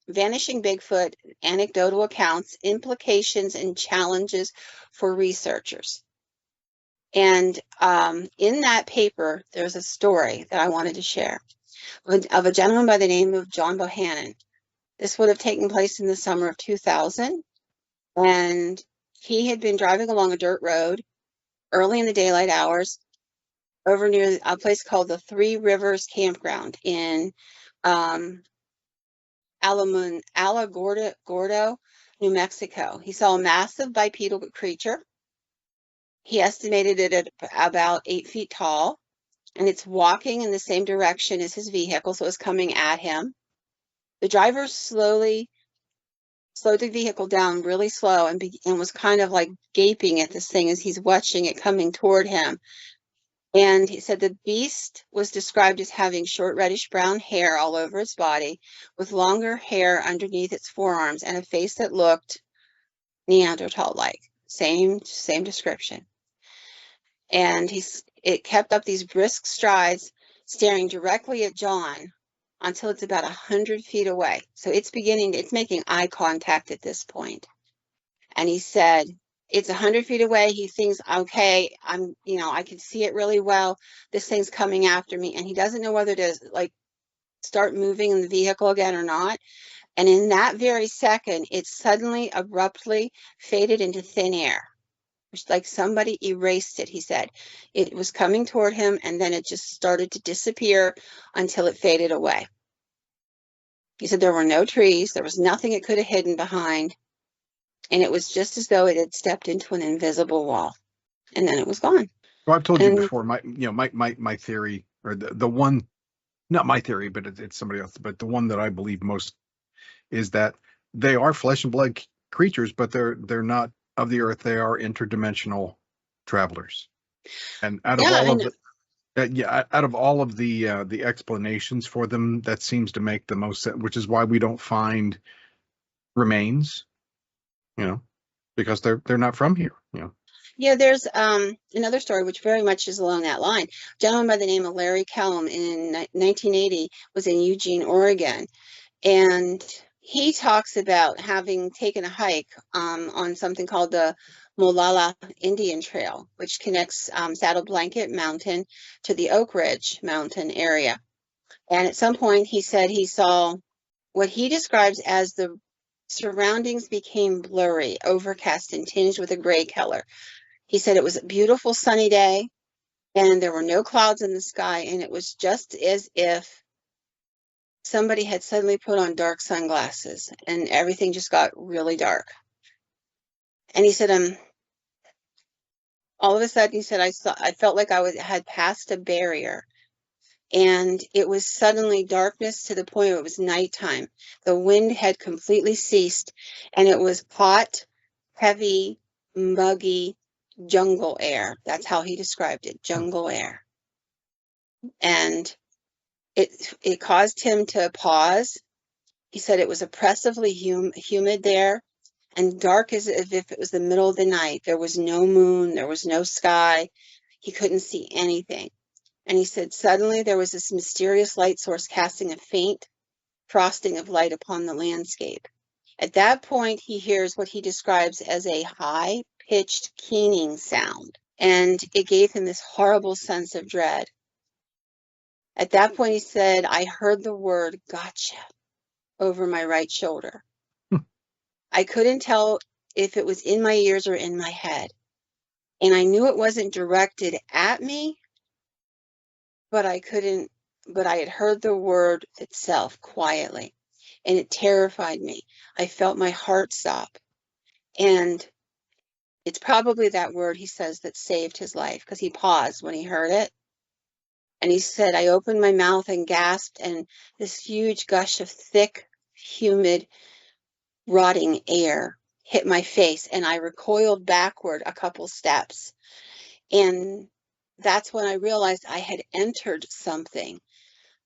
Vanishing Bigfoot, Anecdotal Accounts, Implications and Challenges for Researchers. And in that paper, there's a story that I wanted to share of a gentleman by the name of John Bohannon. This would have taken place in the summer of 2000. And he had been driving along a dirt road early in the daylight hours over near a place called the Three Rivers Campground in um, Alamogordo, New Mexico. He saw a massive bipedal creature. He estimated it at about 8 feet tall, and it's walking in the same direction as his vehicle, so it's coming at him. The driver slowed the vehicle down really slow and was kind of like gaping at this thing as he's watching it coming toward him. And he said the beast was described as having short reddish brown hair all over its body, with longer hair underneath its forearms and a face that looked Neanderthal-like. Same description. And it kept up these brisk strides, staring directly at John until it's about 100 feet away. So it's making eye contact at this point. And he said, it's 100 feet away. He thinks, okay, I can see it really well. This thing's coming after me. And he doesn't know whether to like start moving in the vehicle again or not. And in that very second, it suddenly abruptly faded into thin air. Like somebody erased it, he said. It was coming toward him, and then it just started to disappear until it faded away. He said there were no trees, there was nothing it could have hidden behind, and it was just as though it had stepped into an invisible wall, and then it was gone. Well, I've told you before, my theory, or the one, not my theory, but it's somebody else, but the one that I believe most is that they are flesh and blood creatures, but they're not of the earth. They are interdimensional travelers. And out of all of the explanations for them, that seems to make the most sense, which is why we don't find remains, because they're not from here, Yeah, there's another story which very much is along that line. A gentleman by the name of Larry Kellum in 1980 was in Eugene, Oregon, and he talks about having taken a hike on something called the Molalla Indian Trail, which connects Saddle Blanket Mountain to the Oak Ridge Mountain area. And at some point, he said he saw what he describes as the surroundings became blurry, overcast, and tinged with a gray color. He said it was a beautiful sunny day, and there were no clouds in the sky, and it was just as if somebody had suddenly put on dark sunglasses and everything just got really dark. And he said, all of a sudden, he said, I felt like had passed a barrier, and it was suddenly darkness to the point where it was nighttime. The wind had completely ceased, and it was hot, heavy, muggy jungle air. That's how he described it, jungle air. And it caused him to pause. He said it was oppressively humid there and dark as if it was the middle of the night. There was no moon, there was no sky. He couldn't see anything. And he said suddenly there was this mysterious light source casting a faint frosting of light upon the landscape. At that point, he hears what he describes as a high-pitched keening sound, and it gave him this horrible sense of dread. At that point, he said, I heard the word gotcha over my right shoulder. I couldn't tell if it was in my ears or in my head. And I knew it wasn't directed at me, but I had heard the word itself quietly, and it terrified me. I felt my heart stop. And it's probably that word, he says, that saved his life, because he paused when he heard it. And he said, I opened my mouth and gasped, and this huge gush of thick, humid, rotting air hit my face, and I recoiled backward a couple steps. And that's when I realized I had entered something.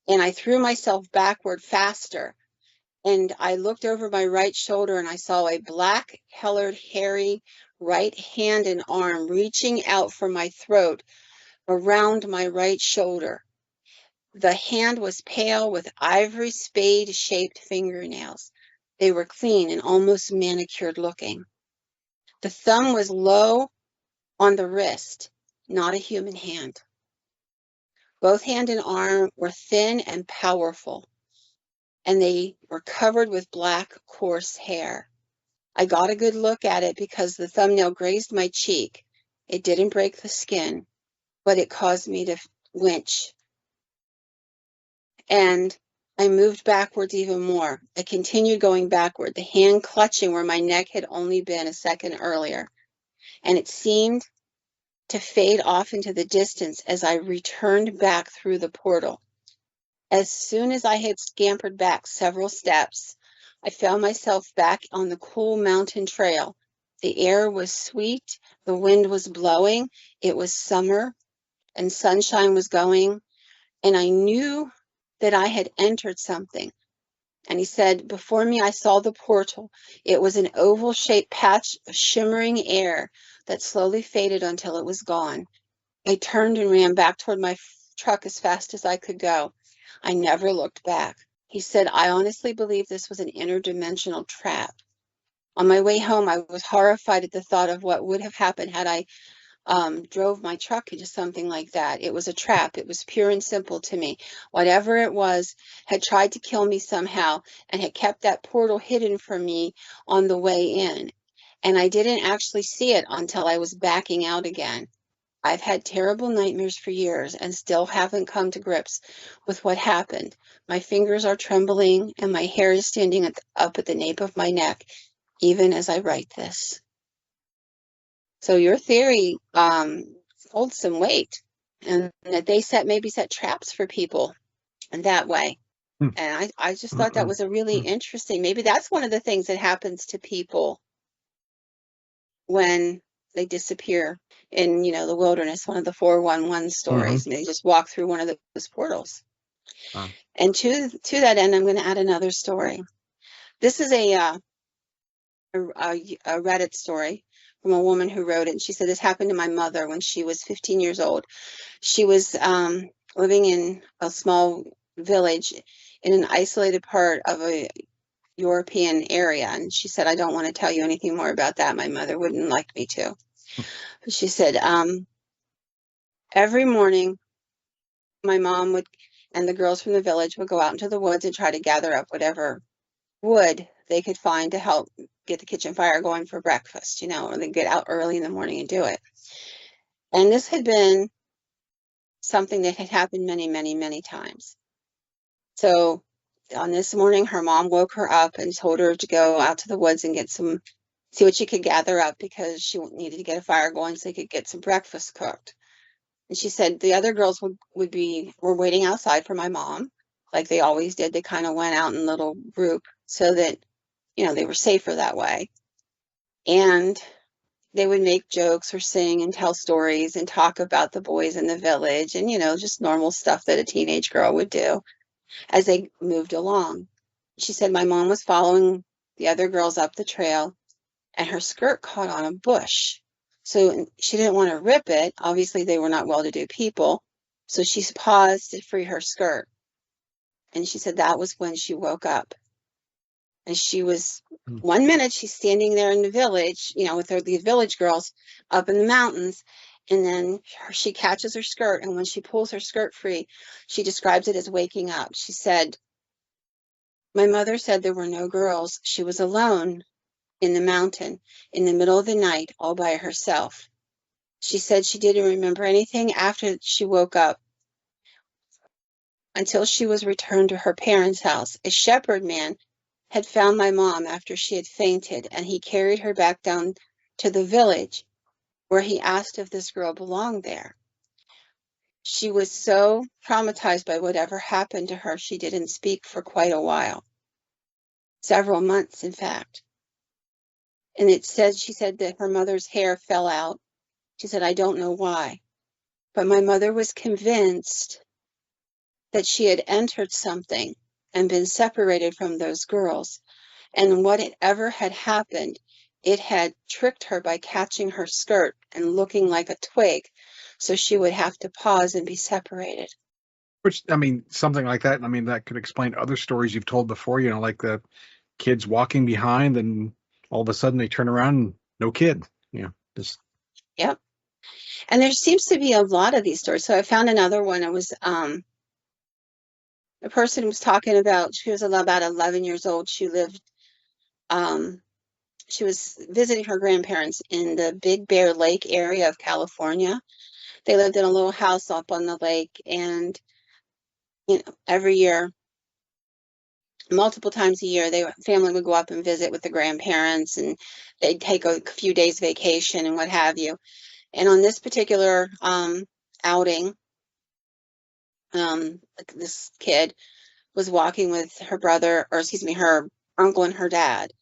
And I threw myself backward faster. And I looked over my right shoulder, and I saw a black-colored, hairy right hand and arm reaching out from my throat around my right shoulder. The hand was pale with ivory spade-shaped fingernails. They were clean and almost manicured looking. The thumb was low on the wrist, not a human hand. Both hand and arm were thin and powerful, and they were covered with black, coarse hair. I got a good look at it because the thumbnail grazed my cheek. It didn't break the skin, but it caused me to winch. And I moved backwards even more. I continued going backward, the hand clutching where my neck had only been a second earlier. And it seemed to fade off into the distance as I returned back through the portal. As soon as I had scampered back several steps, I found myself back on the cool mountain trail. The air was sweet, the wind was blowing, it was summer, and sunshine was going, and I knew that I had entered something. And he said, before me, I saw the portal. It was an oval-shaped patch of shimmering air that slowly faded until it was gone. I turned and ran back toward my truck as fast as I could go. I never looked back. He said, I honestly believe this was an interdimensional trap. On my way home, I was horrified at the thought of what would have happened had I drove my truck into something like that. It was a trap. It was pure and simple to me. Whatever it was had tried to kill me somehow and had kept that portal hidden from me on the way in. And I didn't actually see it until I was backing out again. I've had terrible nightmares for years and still haven't come to grips with what happened. My fingers are trembling and my hair is standing up at the nape of my neck, even as I write this. So your theory holds some weight, and that they maybe set traps for people in that way. Hmm. And I just thought that was a really interesting. Maybe that's one of the things that happens to people when they disappear in, the wilderness, one of the 411 stories, and they just walk through one of those portals. And to that end, I'm going to add another story. This is a Reddit story from a woman who wrote it. And she said, this happened to my mother when she was 15 years old. She was living in a small village in an isolated part of a European area. And she said, I don't want to tell you anything more about that. My mother wouldn't like me to. But she said, every morning, my mom would and the girls from the village would go out into the woods and try to gather up whatever wood they could find to help get the kitchen fire going for breakfast, or they'd get out early in the morning and do it. And this had been something that had happened many, many, many times. So on this morning, her mom woke her up and told her to go out to the woods and see what she could gather up because she needed to get a fire going so they could get some breakfast cooked. And she said the other girls were waiting outside for my mom, like they always did. They kind of went out in a little group so that, they were safer that way. And they would make jokes or sing and tell stories and talk about the boys in the village and, just normal stuff that a teenage girl would do as they moved along. She said my mom was following the other girls up the trail and her skirt caught on a bush. So she didn't want to rip it. Obviously, they were not well-to-do people. So she paused to free her skirt. And she said that was when she woke up. And she was, 1 minute, she's standing there in the village, with the village girls up in the mountains. And then she catches her skirt. And when she pulls her skirt free, she describes it as waking up. She said, my mother said there were no girls. She was alone in the mountain in the middle of the night all by herself. She said she didn't remember anything after she woke up until she was returned to her parents' house. A shepherd man had found my mom after she had fainted, and he carried her back down to the village where he asked if this girl belonged there. She was so traumatized by whatever happened to her, she didn't speak for quite a while. Several months, in fact. And she said that her mother's hair fell out. She said, I don't know why, but my mother was convinced that she had entered something and been separated from those girls. And whatever had happened, it had tricked her by catching her skirt and looking like a twig. So she would have to pause and be separated. Which, something like that, that could explain other stories you've told before, like the kids walking behind and all of a sudden they turn around and no kid, just. Yep. And there seems to be a lot of these stories. So I found another one. It was a person was talking about, she was about 11 years old. She lived She was visiting her grandparents in the Big Bear Lake area of California. They lived in a little house up on the lake, and every year, multiple times a year, family would go up and visit with the grandparents, and they'd take a few days vacation and what have you. And on this particular outing, this kid was walking with her brother, or excuse me, her uncle and her dad.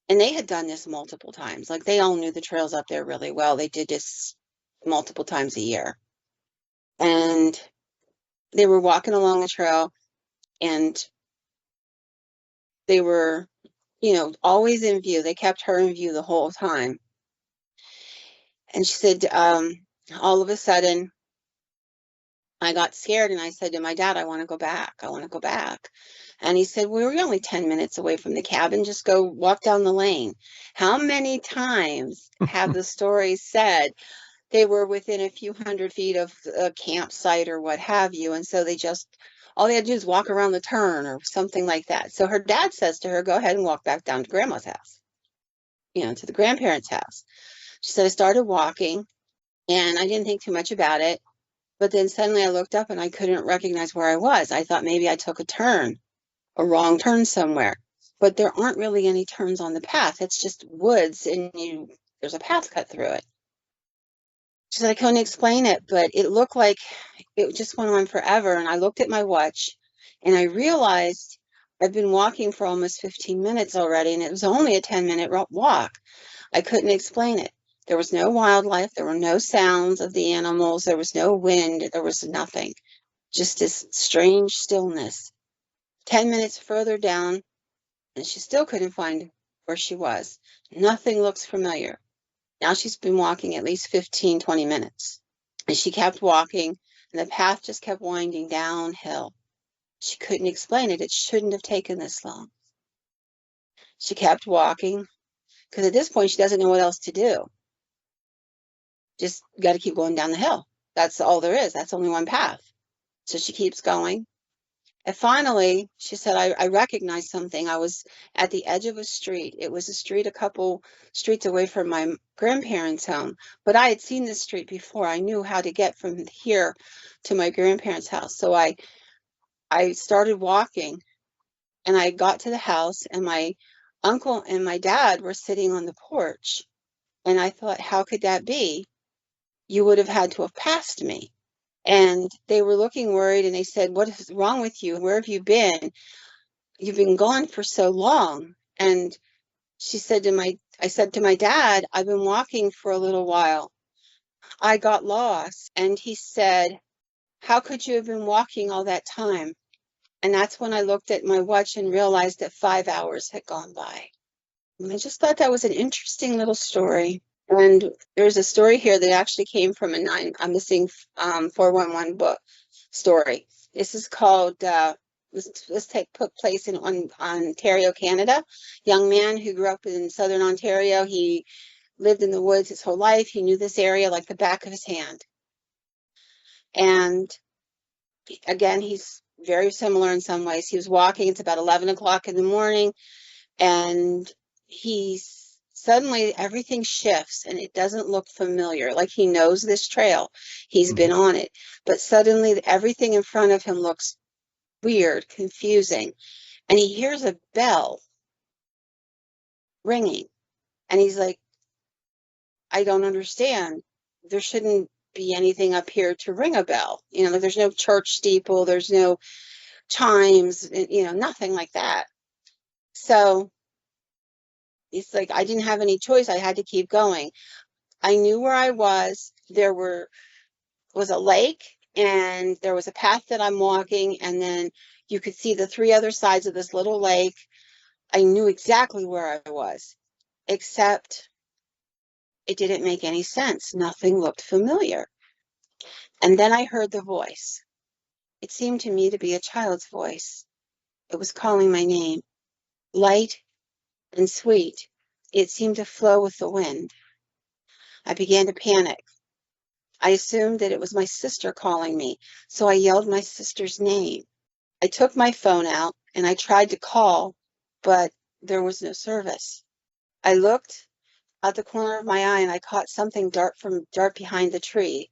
And they had done this multiple times. Like they all knew the trails up there really well. They did this multiple times a year. And they were walking along the trail, and they were, always in view. They kept her in view the whole time. And she said, all of a sudden, I got scared and I said to my dad, I want to go back. I want to go back. And he said, well, we're only 10 minutes away from the cabin. Just go walk down the lane. How many times have the stories said they were within a few hundred feet of a campsite or what have you? And so all they had to do is walk around the turn or something like that. So her dad says to her, go ahead and walk back down to grandma's house, to the grandparents' house. She said, I started walking and I didn't think too much about it. But then suddenly I looked up and I couldn't recognize where I was. I thought maybe I took a wrong turn somewhere. But there aren't really any turns on the path. It's just woods and there's a path cut through it. She said I couldn't explain it, but it looked like it just went on forever. And I looked at my watch and I realized I've been walking for almost 15 minutes already, and it was only a 10-minute walk. I couldn't explain it. There was no wildlife. There were no sounds of the animals. There was no wind. There was nothing. Just this strange stillness. 10 minutes further down, and she still couldn't find where she was. Nothing looks familiar. Now she's been walking at least 15, 20 minutes. And she kept walking, and the path just kept winding downhill. She couldn't explain it. It shouldn't have taken this long. She kept walking, because at this point she doesn't know what else to do. Just got to keep going down the hill. That's all there is. That's only one path. So she keeps going. And finally, she said, I recognized something. I was at the edge of a street. It was a street a couple streets away from my grandparents' home. But I had seen this street before. I knew how to get from here to my grandparents' house. So I started walking, and I got to the house, and my uncle and my dad were sitting on the porch. And I thought, how could that be? You would have had to have passed me. And they were looking worried, and they said, what is wrong with you? Where have you been? You've been gone for so long. And I said to my dad, I've been walking for a little while. I got lost. And he said, how could you have been walking all that time? And that's when I looked at my watch and realized that 5 hours had gone by. And I just thought that was an interesting little story. And there's a story here that actually came from a missing 411 book story. This is called, took place in Ontario, Canada. Young man who grew up in southern Ontario. He lived in the woods his whole life. He knew this area like the back of his hand. And again, he's very similar in some ways. He was walking. It's about 11 o'clock in the morning, and suddenly everything shifts and it doesn't look familiar. Like he knows this trail. He's been on it. But suddenly everything in front of him looks weird, confusing. And he hears a bell ringing. And he's like, I don't understand. There shouldn't be anything up here to ring a bell. Like there's no church steeple. There's no chimes, nothing like that. So it's like I didn't have any choice. I had to keep going. I knew where I was. There was a lake, and there was a path that I'm walking, and then you could see the 3 other sides of this little lake. I knew exactly where I was, except it didn't make any sense. Nothing looked familiar. And then I heard the voice. It seemed to me to be a child's voice. It was calling my name, light and sweet. It seemed to flow with the wind. I began to panic. I assumed that it was my sister calling me, so I yelled my sister's name. I took my phone out and I tried to call, but there was no service. I looked out the corner of my eye and I caught something dart behind the tree.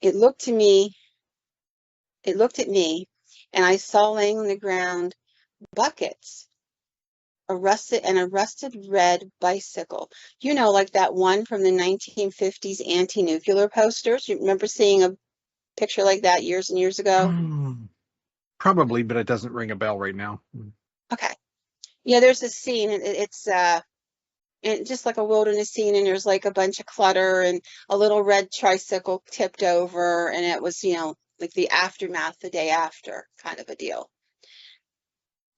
It looked to me, it looked at me, and I saw laying on the ground buckets, a rusted red bicycle. You know, like that one from the 1950s anti-nuclear posters. You remember seeing a picture like that years and years ago? Probably, but it doesn't ring a bell right now. Okay. Yeah, there's a scene, and it's just like a wilderness scene, and there's like a bunch of clutter and a little red tricycle tipped over, and it was, like the aftermath the day after kind of a deal.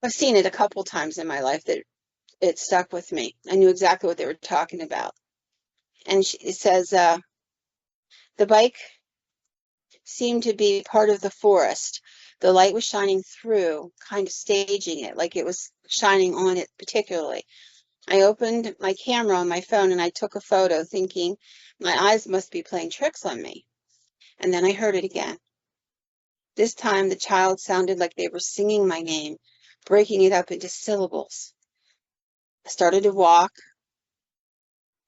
I've seen it a couple times in my life that it stuck with me. I knew exactly what they were talking about. And it says, the bike seemed to be part of the forest. The light was shining through, kind of staging it, like it was shining on it particularly. I opened my camera on my phone and I took a photo thinking my eyes must be playing tricks on me. And then I heard it again. This time the child sounded like they were singing my name, breaking it up into syllables. I started to walk.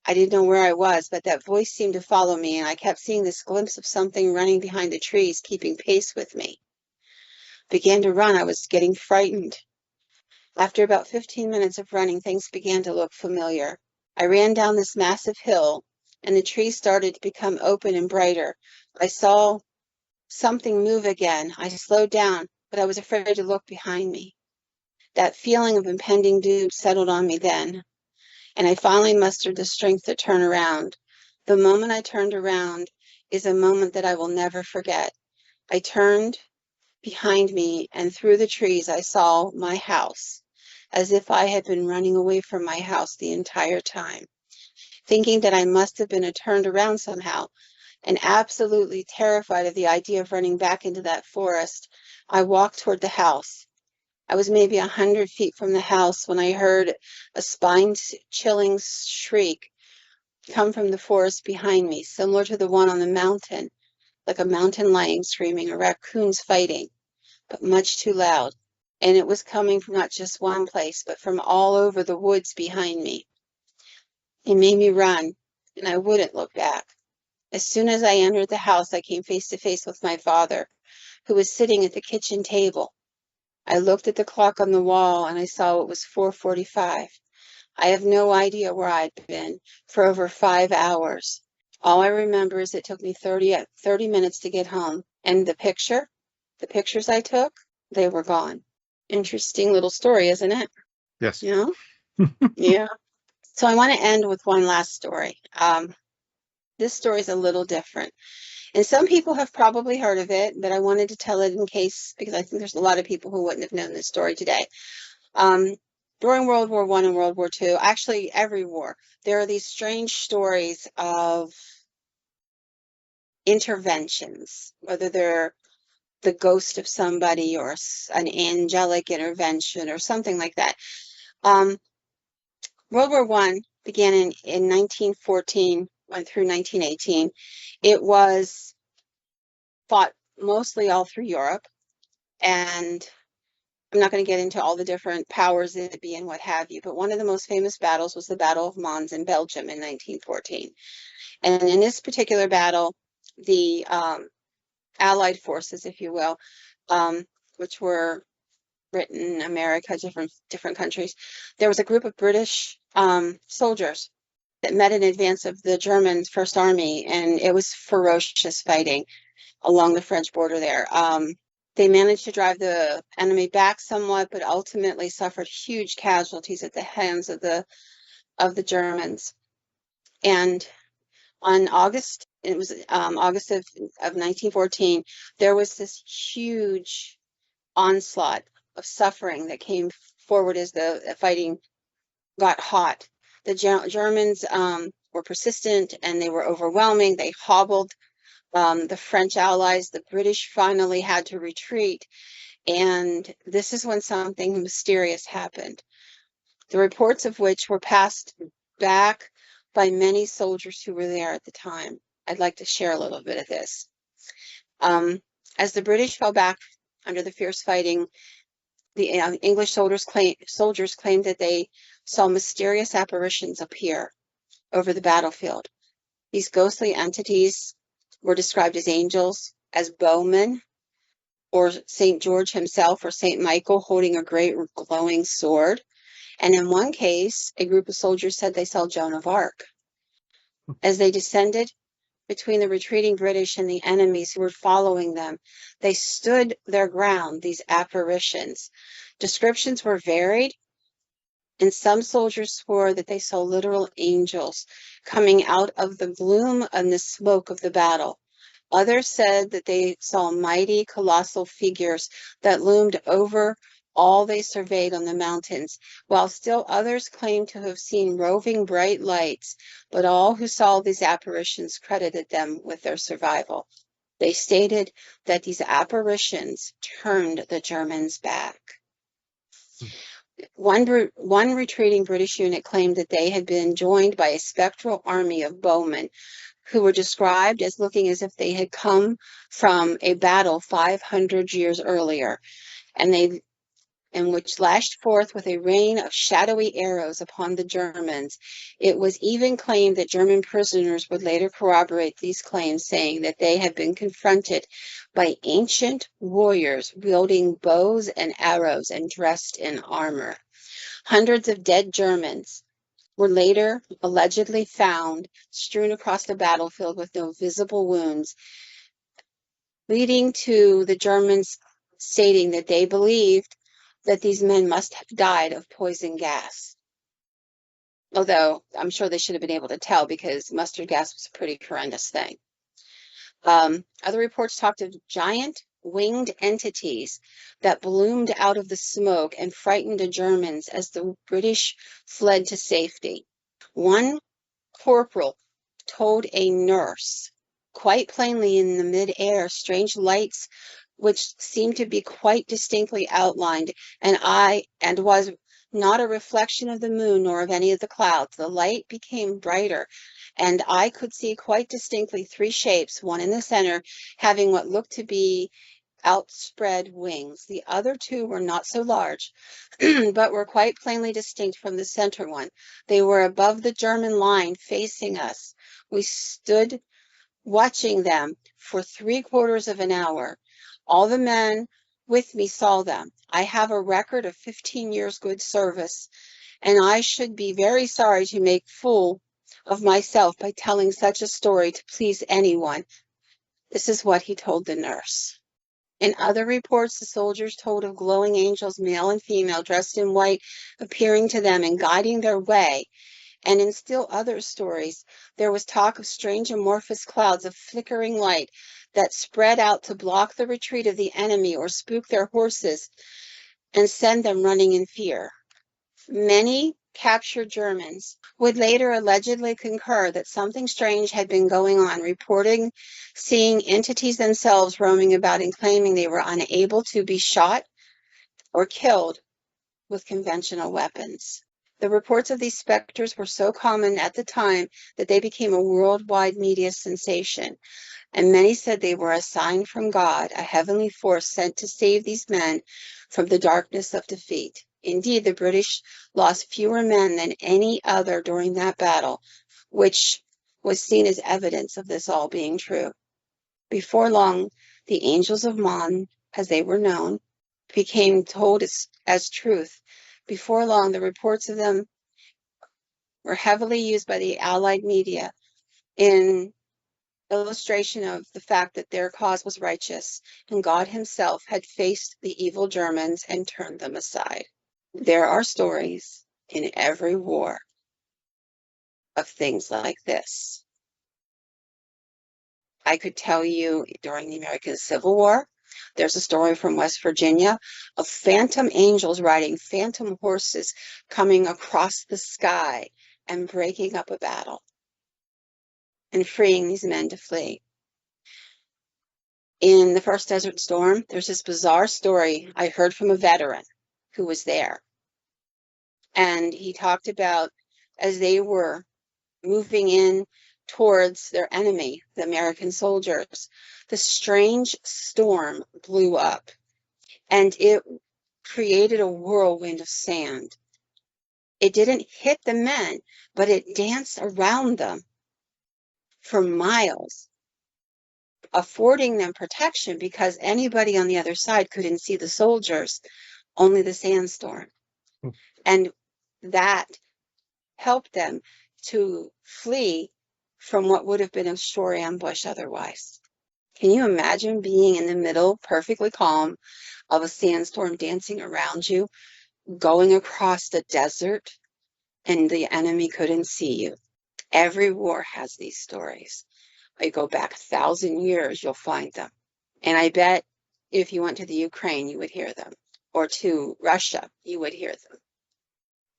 I didn't know where I was, but that voice seemed to follow me, and I kept seeing this glimpse of something running behind the trees, keeping pace with me. Began to run. I was getting frightened. After about 15 minutes of running, things began to look familiar. I ran down this massive hill, and the trees started to become open and brighter. I saw something move again. I slowed down, but I was afraid to look behind me. That feeling of impending doom settled on me then, and I finally mustered the strength to turn around. The moment I turned around is a moment that I will never forget. I turned behind me, and through the trees I saw my house, as if I had been running away from my house the entire time, thinking that I must have been turned around somehow, and absolutely terrified of the idea of running back into that forest. I walked toward the house. I was maybe 100 feet from the house when I heard a spine-chilling shriek come from the forest behind me, similar to the one on the mountain, like a mountain lion screaming or raccoons fighting, but much too loud. And it was coming from not just one place, but from all over the woods behind me. It made me run, and I wouldn't look back. As soon as I entered the house, I came face to face with my father, who was sitting at the kitchen table. I looked at the clock on the wall, and I saw it was 4:45. I have no idea where I'd been for over 5 hours. All I remember is it took me 30 minutes to get home. And the pictures I took, they were gone. Interesting little story, isn't it? Yes. You know? Yeah. So I want to end with one last story. This story is a little different. And some people have probably heard of it, but I wanted to tell it in case, because I think there's a lot of people who wouldn't have known this story today. During World War I and World War II, actually every war, there are these strange stories of interventions, whether they're the ghost of somebody or an angelic intervention or something like that. World War I began in 1914, went through 1918. It was fought mostly all through Europe, and I'm not going to get into all the different powers that be and what have you, but one of the most famous battles was the Battle of Mons in Belgium in 1914. And in this particular battle, the Allied forces, if you will, which were Britain, America, different countries, there was a group of British soldiers that met in advance of the German First Army, and it was ferocious fighting along the French border there. They managed to drive the enemy back somewhat, but ultimately suffered huge casualties at the hands of the Germans. And on August, it was August of 1914, there was this huge onslaught of suffering that came forward as the fighting got hot. The Germans were persistent and they were overwhelming. They hobbled the French allies. The British finally had to retreat. And this is when something mysterious happened, the reports of which were passed back by many soldiers who were there at the time. I'd like to share a little bit of this. As the British fell back under the fierce fighting, the English soldiers claimed that they saw mysterious apparitions appear over the battlefield. These ghostly entities were described as angels, as bowmen, or St. George himself, or St. Michael holding a great glowing sword. And in one case, a group of soldiers said they saw Joan of Arc. As they descended between the retreating British and the enemies who were following them, they stood their ground, these apparitions. Descriptions were varied, and some soldiers swore that they saw literal angels coming out of the gloom and the smoke of the battle. Others said that they saw mighty, colossal figures that loomed over all they surveyed on the mountains, while still others claimed to have seen roving bright lights, but all who saw these apparitions credited them with their survival. They stated that these apparitions turned the Germans back. One retreating British unit claimed that they had been joined by a spectral army of bowmen who were described as looking as if they had come from a battle 500 years earlier, and which lashed forth with a rain of shadowy arrows upon the Germans. It was even claimed that German prisoners would later corroborate these claims, saying that they had been confronted by ancient warriors wielding bows and arrows and dressed in armor. Hundreds of dead Germans were later allegedly found strewn across the battlefield with no visible wounds, leading to the Germans stating that they believed that these men must have died of poison gas. Although I'm sure they should have been able to tell, because mustard gas was a pretty horrendous thing. Other reports talked of giant winged entities that bloomed out of the smoke and frightened the Germans as the British fled to safety. One corporal told a nurse quite plainly in the mid-air strange lights which seemed to be quite distinctly outlined, and was not a reflection of the moon nor of any of the clouds. The light became brighter, and I could see quite distinctly three shapes, one in the center having what looked to be outspread wings. The other two were not so large, but were quite plainly distinct from the center one. They were above the German line facing us. We stood watching them for 3/4 of an hour. All the men with me saw them. I have a record of 15 years good service, and I should be very sorry to make fool of myself by telling such a story to please anyone. This is what he told the nurse. In other reports, the soldiers told of glowing angels, male and female, dressed in white, appearing to them and guiding their way. And in still other stories, there was talk of strange amorphous clouds of flickering light that spread out to block the retreat of the enemy or spook their horses and send them running in fear. Many captured Germans would later allegedly concur that something strange had been going on, reporting seeing entities themselves roaming about and claiming they were unable to be shot or killed with conventional weapons. The reports of these specters were so common at the time that they became a worldwide media sensation, and many said they were a sign from God, a heavenly force sent to save these men from the darkness of defeat. Indeed, the British lost fewer men than any other during that battle, which was seen as evidence of this all being true. Before long, the angels of Mon, as they were known, became told as truth. Before long, the reports of them were heavily used by the Allied media in illustration of the fact that their cause was righteous, and God himself had faced the evil Germans and turned them aside. There are stories in every war of things like this. I could tell you during the American Civil War, there's a story from West Virginia of phantom angels riding phantom horses coming across the sky and breaking up a battle and freeing these men to flee. In the first Desert Storm, there's this bizarre story I heard from a veteran who was there. And he talked about as they were moving in towards their enemy, the American soldiers, the strange storm blew up, and it created a whirlwind of sand. It didn't hit the men, but it danced around them for miles, affording them protection because anybody on the other side couldn't see the soldiers, only the sandstorm. And that helped them to flee from what would have been a shore ambush otherwise. Can you imagine being in the middle, perfectly calm, of a sandstorm dancing around you, going across the desert, and the enemy couldn't see you? Every war has these stories. You go back 1,000 years, you'll find them. And I bet if you went to the Ukraine, you would hear them, or to Russia, you would hear them.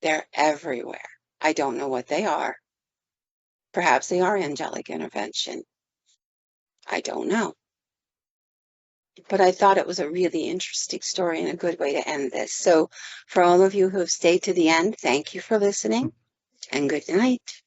They're everywhere. I don't know what they are. Perhaps they are angelic intervention. I don't know. But I thought it was a really interesting story and a good way to end this. So for all of you who have stayed to the end, thank you for listening and good night.